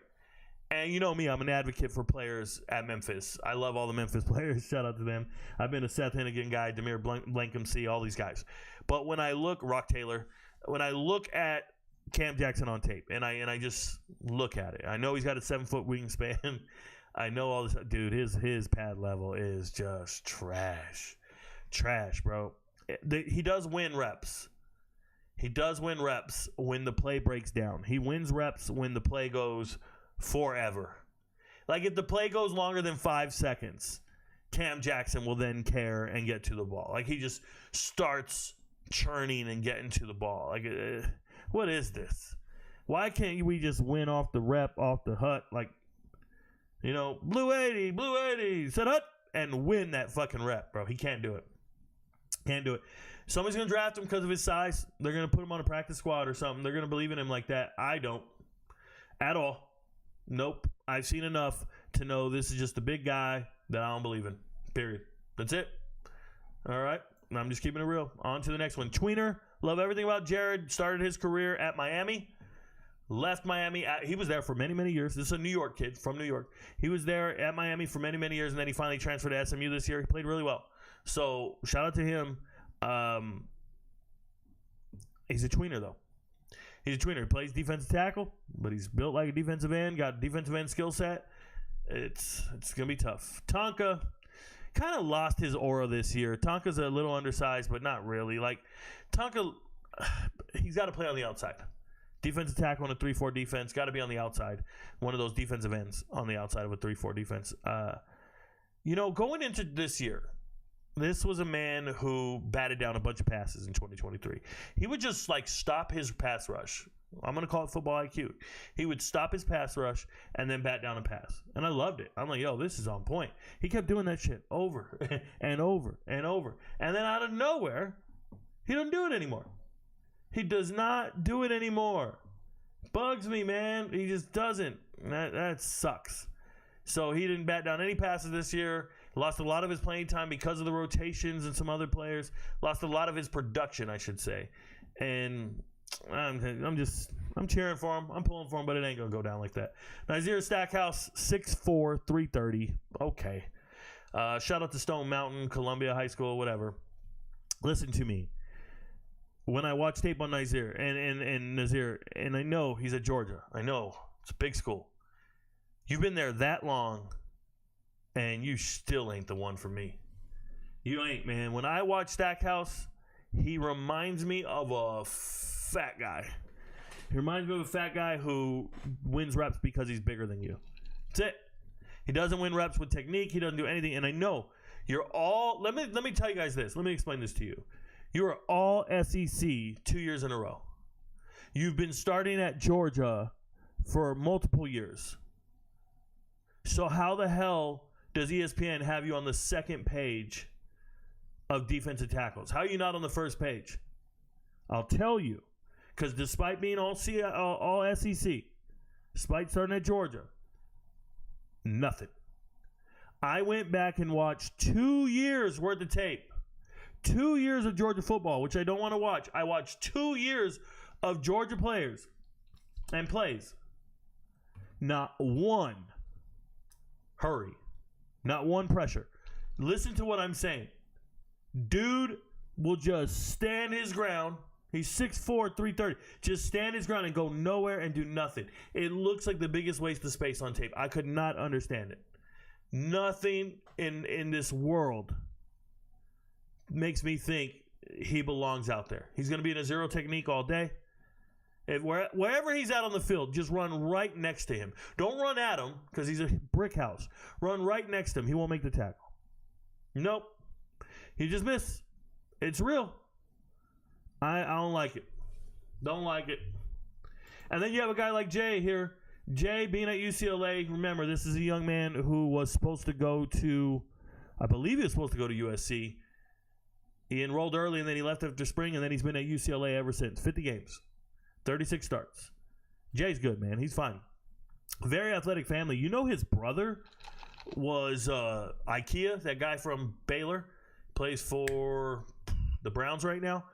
And you know me, I'm an advocate for players at Memphis. I love all the Memphis players. Shout out to them. I've been a Seth Hennigan guy, Demir Blankum, all these guys. But when I look, Rock Taylor, when I look at Cam Jackson on tape, and I just look at it, I know he's got a 7-foot wingspan. I know all this. Dude, his pad level is just trash. Trash, bro. He does win reps. He does win reps when the play breaks down. He wins reps when the play goes forever. Like, if the play goes longer than 5 seconds, Cam Jackson will then care and get to the ball. Like, he just starts churning and getting to the ball. Like, what is this? Why can't we just win off the rep, off the hut? Like, you know, blue 80, set hut, and win that fucking rep, bro. He can't do it. Can't do it. Somebody's going to draft him because of his size. They're going to put him on a practice squad or something. They're going to believe in him like that. I don't. At all. Nope. I've seen enough to know this is just a big guy that I don't believe in. Period. That's it. All right. I'm just keeping it real. On to the next one. Tweener. Love everything about Jared. Started his career at Miami. Left Miami. He was there for many, many years. This is a New York kid from New York. He was there at Miami for many, many years, and then he finally transferred to SMU this year. He played really well. So, shout out to him. He's a tweener, though. He's a tweener. He plays defensive tackle, but he's built like a defensive end, got a defensive end skill set. It's going to be tough. Tonka kind of lost his aura this year. Tonka's a little undersized, but not really. Like, Tonka, he's got to play on the outside. Defensive tackle on a 3-4 defense, got to be on the outside. One of those defensive ends on the outside of a 3-4 defense. Going into this year, this was a man who batted down a bunch of passes in 2023. He would just, stop his pass rush. I'm going to call it football IQ. He would stop his pass rush and then bat down a pass. And I loved it. I'm like, yo, this is on point. He kept doing that shit over and over and over. And then out of nowhere, he doesn't do it anymore. He does not do it anymore. Bugs me, man. He just doesn't. That sucks. So he didn't bat down any passes this year. Lost a lot of his playing time because of the rotations and some other players. Lost a lot of his production, I should say. And I'm cheering for him. I'm pulling for him, but it ain't going to go down like that. Nazir Stackhouse, 6'4", 330. Okay. Shout out to Stone Mountain, Columbia High School, whatever. Listen to me. When I watch tape on Nazir and Nazir, and I know he's at Georgia. I know. It's a big school. You've been there that long, and you still ain't the one for me. You ain't, man. When I watch Stackhouse, he reminds me of a fat guy. He reminds me of a fat guy who wins reps because he's bigger than you. That's it. He doesn't win reps with technique. He doesn't do anything. And I know you're all – let me tell you guys this. Let me explain this to you. You are all SEC 2 years in a row. You've been starting at Georgia for multiple years. So how the hell does ESPN have you on the second page of defensive tackles? How are you not on the first page? I'll tell you. Because despite being all SEC, despite starting at Georgia, nothing. I went back and watched 2 years worth of tape. 2 years of Georgia football, which I don't want to watch. I watched 2 years of Georgia players and plays. Not one hurry. Not one pressure. Listen to what I'm saying. Dude will just stand his ground. He's 6'4", 330. Just stand his ground and go nowhere and do nothing. It looks like the biggest waste of space on tape. I could not understand it. Nothing in this world makes me think he belongs out there. He's going to be in a zero technique all day. Wherever he's at on the field, just run right next to him. Don't run at him because he's a brick house. Run right next to him. He won't make the tackle. Nope. He just missed. It's real. I don't like it. Don't like it. And then you have a guy like Jay here. Jay being at UCLA. Remember, this is a young man who was supposed to go to, I believe he was supposed to go to USC. He enrolled early, and then he left after spring, and then he's been at UCLA ever since. 50 games. 36 starts. Jay's good, man. He's fine. Very athletic family. You know his brother was Ikea, that guy from Baylor. Plays for the Browns right now.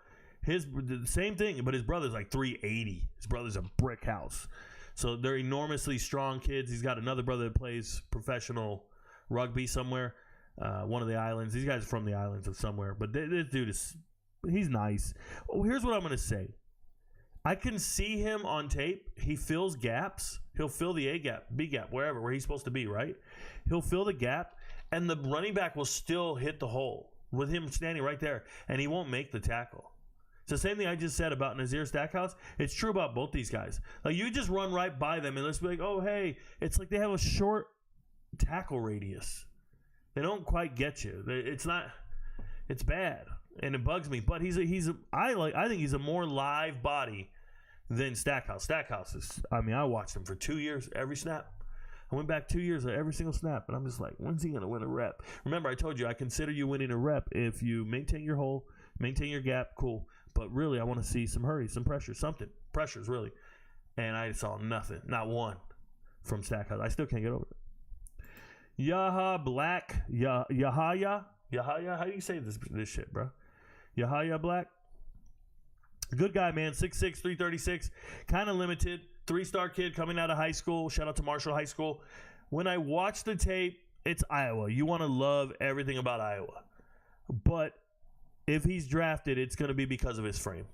The same thing, but his brother's like 380. His brother's a brick house. So they're enormously strong kids. He's got another brother that plays professional rugby somewhere. One of the islands. These guys are from the islands of somewhere. But this dude he's nice. Oh, here's what I'm going to say. I can see him on tape. He fills gaps. He'll fill the A gap, B gap, where he's supposed to be, right? He'll fill the gap, and the running back will still hit the hole with him standing right there, and he won't make the tackle. It's the same thing I just said about Nazir Stackhouse. It's true about both these guys. Like, you just run right by them, and let's be like, oh, hey. It's like they have a short tackle radius. They don't quite get you. It's bad, and it bugs me. But I think he's a more live body than Stackhouse. Stackhouse is, I watched him for 2 years, every snap. I went back 2 years at every single snap, and I'm just like, when's he going to win a rep? Remember, I told you, I consider you winning a rep if you maintain your hole, maintain your gap, cool. But really, I want to see some hurry, some pressure, something. Pressures, really. And I saw nothing, not one from Stackhouse. I still can't get over it. Yahaya, how do you say this shit, bro? Yahaya Black? Good guy, man. 6'6", 336. Kind of limited. 3-star kid coming out of high school. Shout out to Marshall High School. When I watch the tape, it's Iowa. You want to love everything about Iowa. But if he's drafted, it's going to be because of his frame.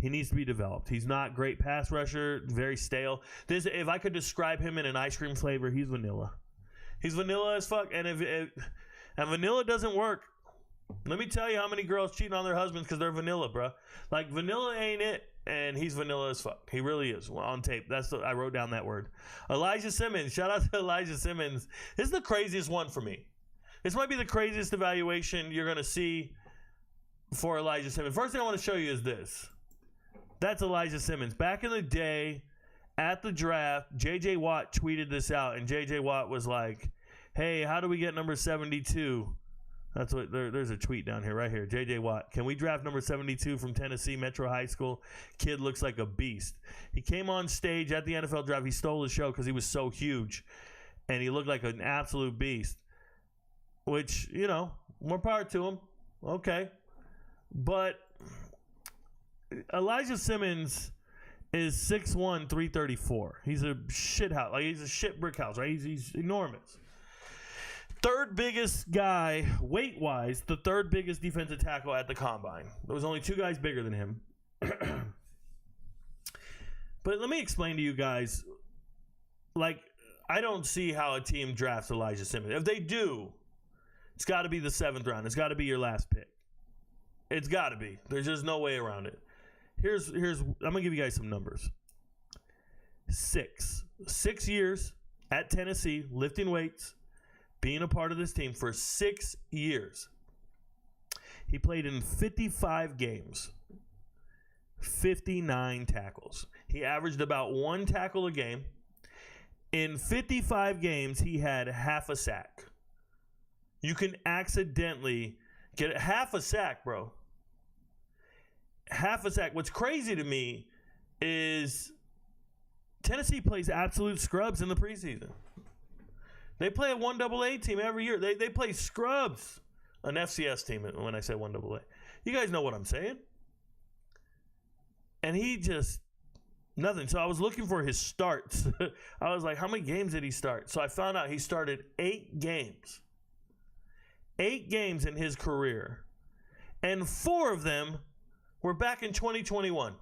He needs to be developed. He's not great pass rusher, very stale. If I could describe him in an ice cream flavor, he's vanilla. He's vanilla as fuck. And if vanilla doesn't work, let me tell you how many girls cheating on their husbands because they're vanilla, bro. Like, vanilla ain't it, and he's vanilla as fuck. He really is. On tape. I wrote down that word. Elijah Simmons. Shout out to Elijah Simmons. This is the craziest one for me. This might be the craziest evaluation you're going to see for Elijah Simmons. First thing I want to show you is this. That's Elijah Simmons. Back in the day, at the draft, J.J. Watt tweeted this out, and J.J. Watt was like, hey, how do we get number 72? That's what there's a tweet down here, right here. J.J. Watt. Can we draft number 72 from Tennessee Metro High School? Kid looks like a beast. He came on stage at the NFL draft. He stole the show because he was so huge, and he looked like an absolute beast, which, more power to him. Okay. But Elijah Simmons is 6'1", 334. He's a shit house. Like, he's a shit brick house, right? He's enormous. Third biggest guy, weight-wise, the third biggest defensive tackle at the Combine. There was only 2 guys bigger than him. But let me explain to you guys, like, I don't see how a team drafts Elijah Simmons. If they do, it's got to be the 7th round. It's got to be your last pick. It's got to be. There's just no way around it. Here's I'm going to give you guys some numbers. 6 years at Tennessee, lifting weights, being a part of this team for 6 years. He played in 55 games, 59 tackles. He averaged about 1 tackle a game. In 55 games, he had half a sack. You can accidentally get half a sack, bro. Half a sack. What's crazy to me is Tennessee plays absolute scrubs in the preseason. They play a 1AA team every year. They play scrubs. An FCS team when I say 1AA. You guys know what I'm saying. And he just Nothing. So I was looking for his starts. I was like, how many games did he start? So I found out he started 8 games. 8 games in his career. And 4 of them were back in 2021.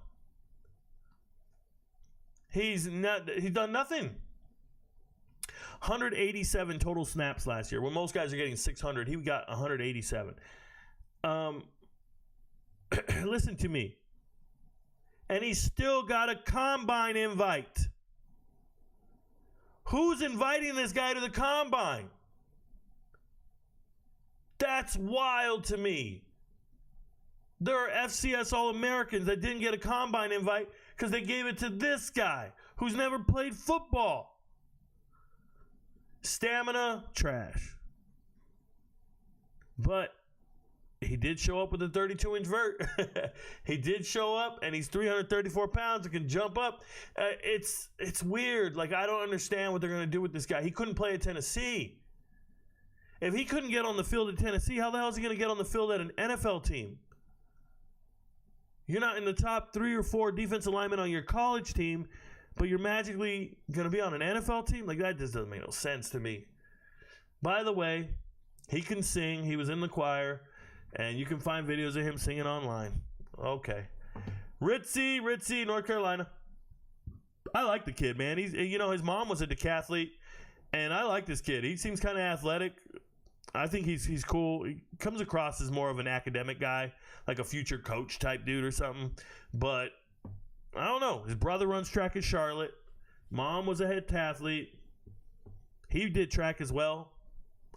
He's done nothing. 187 total snaps last year. When most guys are getting 600, he got 187. Listen to me. And he's still got a combine invite. Who's inviting this guy to the combine? That's wild to me. There are FCS All-Americans that didn't get a combine invite because they gave it to this guy who's never played football. Stamina, trash. But he did show up with a 32-inch vert. He did show up, and he's 334 pounds and can jump up. It's weird. Like, I don't understand what they're going to do with this guy. He couldn't play at Tennessee. If he couldn't get on the field at Tennessee, how the hell is he going to get on the field at an NFL team? You're not in the top 3 or 4 defensive linemen on your college team, but you're magically going to be on an NFL team? Like, that just doesn't make no sense to me. By the way, he can sing. He was in the choir, and you can find videos of him singing online. Okay. Ritzy, North Carolina. I like the kid, man. His mom was a decathlete, and I like this kid. He seems kind of athletic. I think he's cool. He comes across as more of an academic guy, like a future coach type dude or something. But I don't know. His brother runs track at Charlotte. Mom was a head athlete. He did track as well.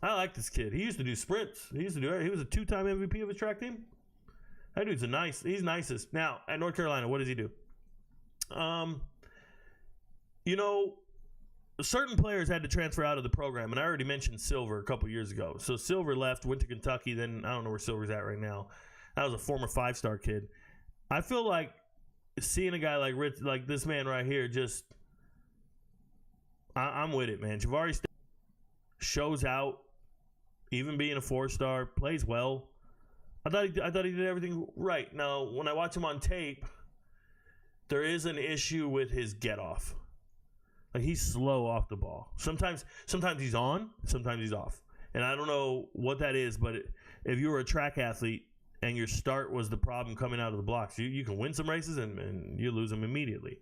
I like this kid. He used to do sprints. He was a 2-time MVP of his track team. That dude's he's nicest. Now, at North Carolina, what does he do? Certain players had to transfer out of the program, and I already mentioned Silver a couple years ago. So Silver left, went to Kentucky, then I don't know where Silver's at right now. That was a former 5-star kid. I feel like seeing a guy like this man right here, I'm with it, man. Jamaree shows out, even being a 4-star, plays well. I thought he did everything right. Now, when I watch him on tape, there is an issue with his get off. Like, he's slow off the ball. Sometimes he's on, sometimes he's off. And I don't know what that is, but if you were a track athlete and your start was the problem coming out of the blocks, you can win some races and you lose them immediately.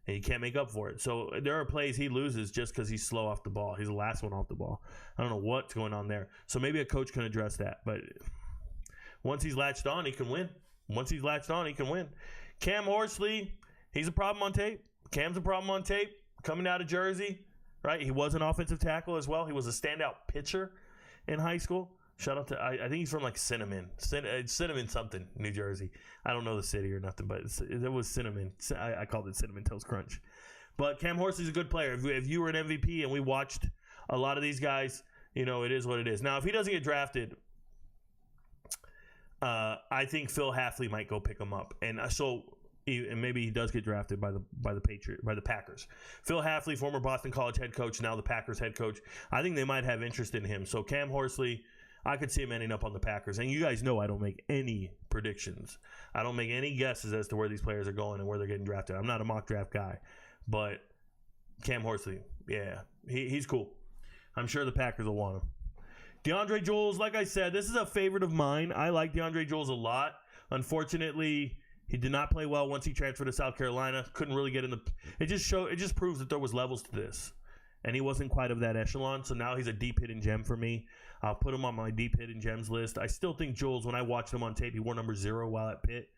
And you can't make up for it. So there are plays he loses just because he's slow off the ball. He's the last one off the ball. I don't know what's going on there. So maybe a coach can address that. But once he's latched on, he can win. Cam Horsley, he's a problem on tape. Cam's a problem on tape. Coming out of Jersey, right? He was an offensive tackle as well. He was a standout pitcher in high school. Shout out to, I think he's from like Cinnamon something, New Jersey. I don't know the city or nothing, but it was Cinnamon. I called it Cinnamon Toast Crunch. But Cam Horsley's a good player. If you were an MVP and we watched a lot of these guys, it is what it is. Now, if he doesn't get drafted, I think Phil Hafley might go pick him up. And maybe he does get drafted by the Packers. Phil Hafley, former Boston College head coach, now the Packers head coach. I think they might have interest in him. So Cam Horsley, I could see him ending up on the Packers. And you guys know I don't make any predictions. I don't make any guesses as to where these players are going and where they're getting drafted. I'm not a mock draft guy. But Cam Horsley, yeah, he's cool. I'm sure the Packers will want him. Deandre Jules, like I said, this is a favorite of mine. I like Deandre Jules a lot. Unfortunately, he did not play well once he transferred to South Carolina. Couldn't really get in the. It just proves that there was levels to this, and he wasn't quite of that echelon. So now he's a deep hidden gem for me. I'll put him on my deep hidden gems list. I still think Jules, when I watched him on tape, he wore number 0 while at Pitt.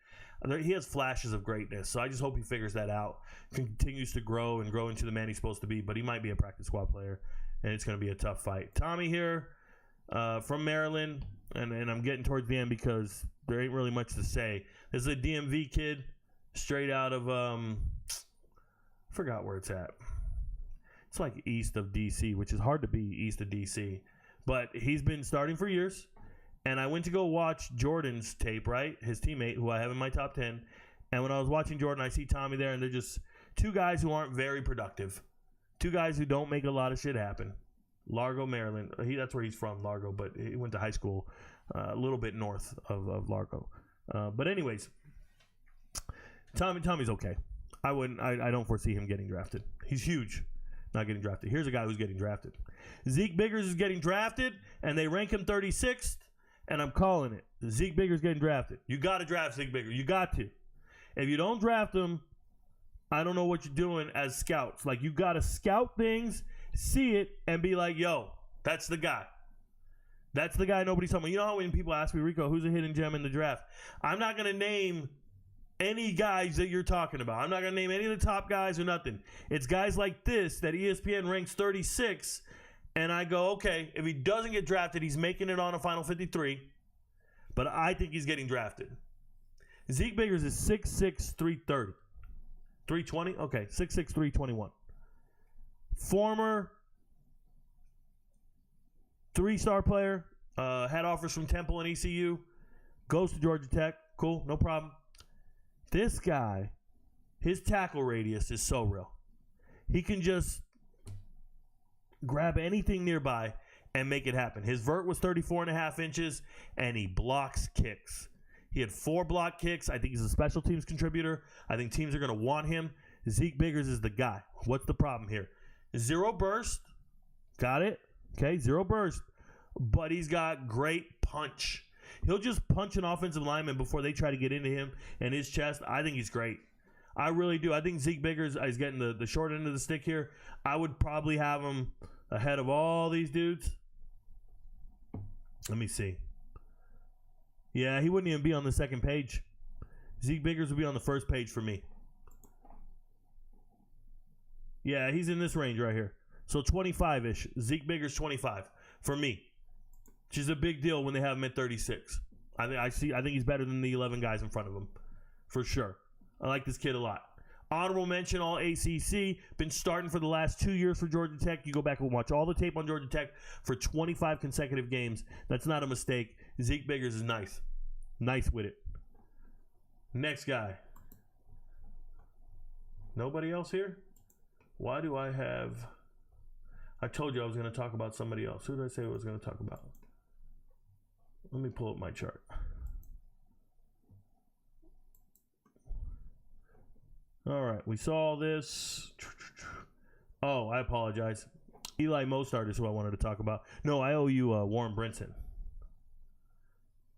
He has flashes of greatness, so I just hope he figures that out, continues to grow into the man he's supposed to be. But he might be a practice squad player, and it's going to be a tough fight. Tommy here from Maryland, and I'm getting towards the end because there ain't really much to say. This is a DMV kid, straight out of I forgot where it's at. It's like east of DC, which is hard to be east of DC. But he's been starting for years. And I went to go watch Jordan's tape, right? His teammate, who I have in my top 10. And when I was watching Jordan, I see Tommy there, and they're just 2 guys who aren't very productive. 2 guys who don't make a lot of shit happen. Largo, Maryland. That's where he's from, Largo, but he went to high school a little bit north of Largo. But anyways, Tommy's okay. I wouldn't. I don't foresee him getting drafted. He's huge. Not getting drafted. Here's a guy who's getting drafted. Zeke Biggers is getting drafted, and they rank him 36th, and I'm calling it. Zeke Biggers getting drafted. You got to draft Zeke Biggers. You got to. If you don't draft him, I don't know what you're doing as scouts. Like, you got to scout things, see it, and be like, yo, that's the guy. That's the guy nobody's talking about. You know how when people ask me, Rico, who's a hidden gem in the draft? I'm not going to name any guys that you're talking about. I'm not going to name any of the top guys or nothing. It's guys like this that ESPN ranks 36, and I go, okay, if he doesn't get drafted, he's making it on a Final 53, but I think he's getting drafted. Zeke Biggers is 6'6", 330. 320? Okay, 6'6", 321. Former 3-star player, had offers from Temple and ECU, goes to Georgia Tech. Cool, no problem. This guy, his tackle radius is so real. He can just grab anything nearby and make it happen. His vert was 34.5 inches, and he blocks kicks. He had 4 block kicks. I think he's a special teams contributor. I think teams are going to want him. Zeke Biggers is the guy. What's the problem here? 0 burst. Got it? Okay, 0 burst. But he's got great punch. He'll just punch an offensive lineman before they try to get into him and his chest. I think he's great. I really do. I think Zeke Biggers is getting the short end of the stick here. I would probably have him ahead of all these dudes. Let me see. Yeah, he wouldn't even be on the second page. Zeke Biggers would be on the first page for me. Yeah, he's in this range right here. So 25-ish. Zeke Biggers 25 for me. Which is a big deal when they have him at 36. I think he's better than the 11 guys in front of him. For sure. I like this kid a lot. Honorable mention, all ACC. Been starting for the last 2 years for Georgia Tech. You go back and watch all the tape on Georgia Tech for 25 consecutive games. That's not a mistake. Zeke Biggers is nice. Nice with it. Next guy. Nobody else here? Why do I have... I told you I was going to talk about somebody else. Who did I say I was going to talk about? Let me pull up my chart. All right, we saw this. Oh, I apologize. Eli Mostaert is who I wanted to talk about. No, I owe you Warren Brinson.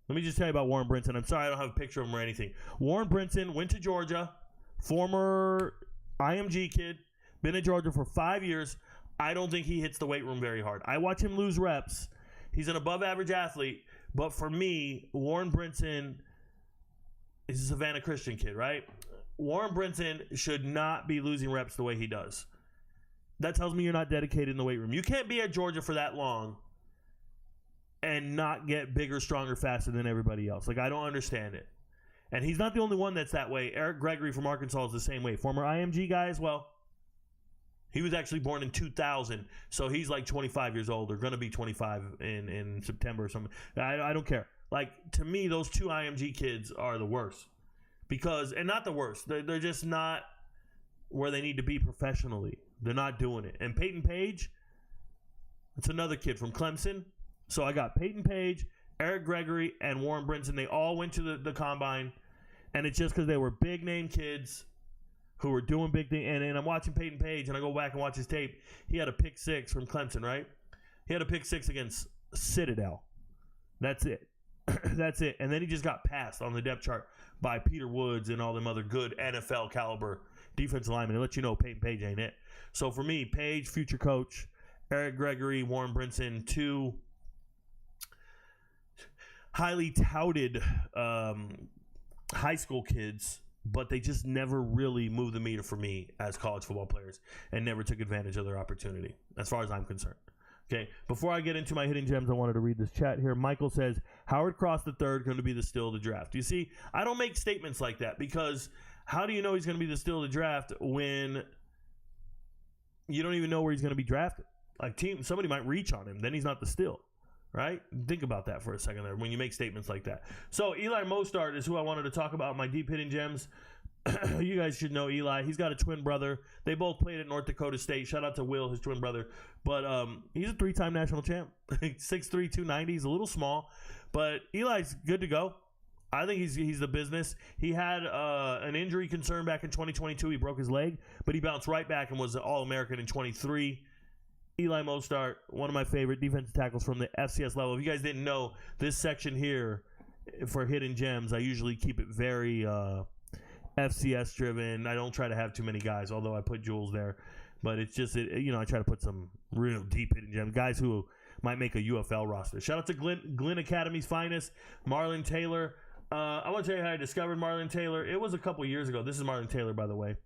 Let me just tell you about Warren Brinson. I'm sorry I don't have a picture of him or anything. Warren Brinson went to Georgia, former IMG kid, been at Georgia for 5 years. I don't think he hits the weight room very hard. I watch him lose reps. He's an above-average athlete. But for me, Warren Brinson is a Savannah Christian kid, right? Warren Brinson should not be losing reps the way he does. That tells me you're not dedicated in the weight room. You can't be at Georgia for that long and not get bigger, stronger, faster than everybody else. Like, I don't understand it. And he's not the only one that's that way. Eric Gregory from Arkansas is the same way. Former IMG guy as well. He was actually born in 2000, so he's like 25 years old, or going to be 25 in September or something. I don't care. Like, to me, those 2 IMG kids are the worst. Because, and not the worst, they're just not where they need to be professionally. They're not doing it. And Peyton Page, it's another kid from Clemson. So I got Peyton Page, Eric Gregory, and Warren Brinson. They all went to the combine, and it's just because they were big-name kids who were doing big things. And I'm watching Peyton Page, and I go back and watch his tape. He had a pick 6 from Clemson, right? He had a pick 6 against Citadel. That's it. That's it. And then he just got passed on the depth chart by Peter Woods and all them other good NFL caliber defensive linemen. It lets you know Peyton Page ain't it. So for me, Page, future coach, Eric Gregory, Warren Brinson, 2 highly touted high school kids, but they just never really moved the meter for me as college football players and never took advantage of their opportunity, as far as I'm concerned. Okay, before I get into my hidden gems, I wanted to read this chat here. Michael says, Howard Cross III going to be the steal of the draft. You see, I don't make statements like that because how do you know he's going to be the steal of the draft when you don't even know where he's going to be drafted? Like, somebody might reach on him, then he's not the steal, right? Think about that for a second there when you make statements like that. So Eli Mostaert is who I wanted to talk about, my deep hidden gems. You guys should know Eli. He's got a twin brother. They both played at North Dakota State. Shout out to Will, his twin brother. But he's a 3-time national champ. 6'3", 290. He's a little small. But Eli's good to go. I think he's the business. He had an injury concern back in 2022. He broke his leg, but he bounced right back and was an All-American in 23. Eli Mostaert, one of my favorite defensive tackles from the FCS level. If you guys didn't know, this section here for hidden gems, I usually keep it very FCS driven. I don't try to have too many guys, although I put Jules there. But it's just, I try to put some real deep hidden gems, guys who might make a UFL roster. Shout out to Glenn Academy's finest, Marlon Taylor. I want to tell you how I discovered Marlon Taylor. It was a couple years ago. This is Marlon Taylor, by the way.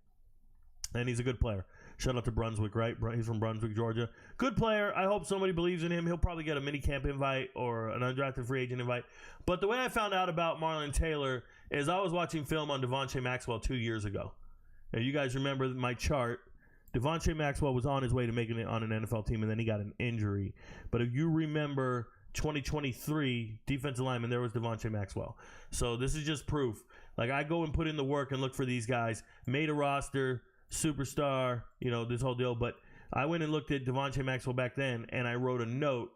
And he's a good player. Shout out to Brunswick, right? He's from Brunswick, Georgia. Good player. I hope somebody believes in him. He'll probably get a mini camp invite or an undrafted free agent invite. But the way I found out about Marlon Taylor is I was watching film on Devontae Maxwell 2 years ago. Now, you guys remember my chart. Devontae Maxwell was on his way to making it on an NFL team, and then he got an injury. But if you remember 2023 defensive lineman, there was Devontae Maxwell. So this is just proof. Like, I go and put in the work and look for these guys. Made a roster, superstar, this whole deal. But I went and looked at Devontae Maxwell back then, and I wrote a note.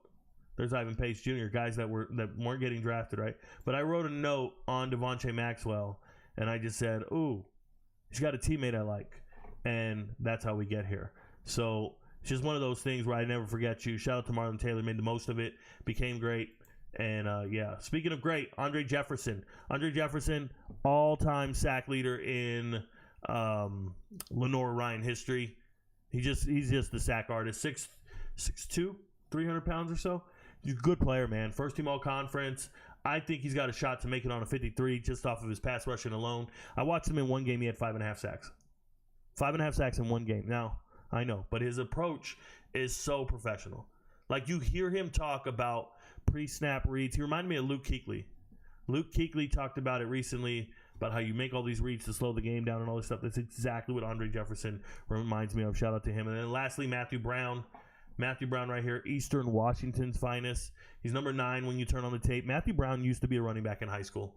There's Ivan Pace Jr., guys that weren't getting drafted, right? But I wrote a note on Devontae Maxwell, and I just said, ooh, he's got a teammate I like. And that's how we get here. So it's just one of those things where I never forget you. Shout out to Marlon Taylor, made the most of it, became great. And speaking of great, Andre Jefferson, all-time sack leader in Lenior-Rhyne history. He's just the sack artist. 6'2", 300 pounds or so. He's a good player, man. First team all-conference. I think he's got a shot to make it on a 53 just off of his pass rushing alone. I watched him in one game. He had 5.5 sacks. 5.5 sacks in one game. Now, I know, but his approach is so professional. Like, you hear him talk about pre-snap reads. He reminded me of Luke Kuechly. Luke Kuechly talked about it recently, about how you make all these reads to slow the game down and all this stuff. That's exactly what Andre Jefferson reminds me of. Shout out to him. And then lastly, Matthew Brown. Matthew Brown right here, Eastern Washington's finest. He's number 9 when you turn on the tape. Matthew Brown used to be a running back in high school.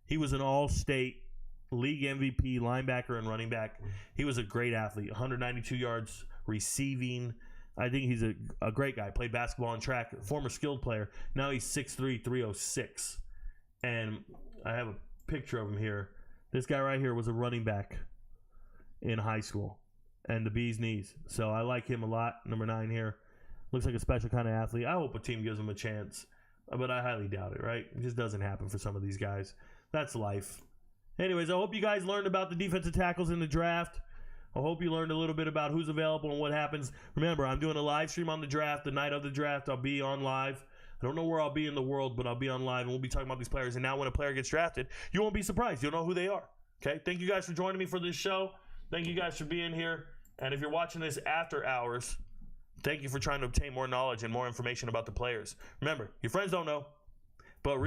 He was an all-state league MVP, linebacker, and running back. He was a great athlete. 192 yards receiving. I think he's a great guy. Played basketball and track. Former skilled player. Now he's 6'3", 306. And I have a picture of him here. This guy right here was a running back in high school. And the bee's knees. So I like him a lot. Number 9 here. Looks like a special kind of athlete. I hope a team gives him a chance. But I highly doubt it, right? It just doesn't happen for some of these guys. That's life. Anyways, I hope you guys learned about the defensive tackles in the draft. I hope you learned a little bit about who's available and what happens. Remember, I'm doing a live stream on the draft. The night of the draft, I'll be on live. I don't know where I'll be in the world, but I'll be on live, and we'll be talking about these players. And now when a player gets drafted, you won't be surprised. You'll know who they are. Okay? Thank you guys for joining me for this show. Thank you guys for being here. And if you're watching this after hours, thank you for trying to obtain more knowledge and more information about the players. Remember, your friends don't know, but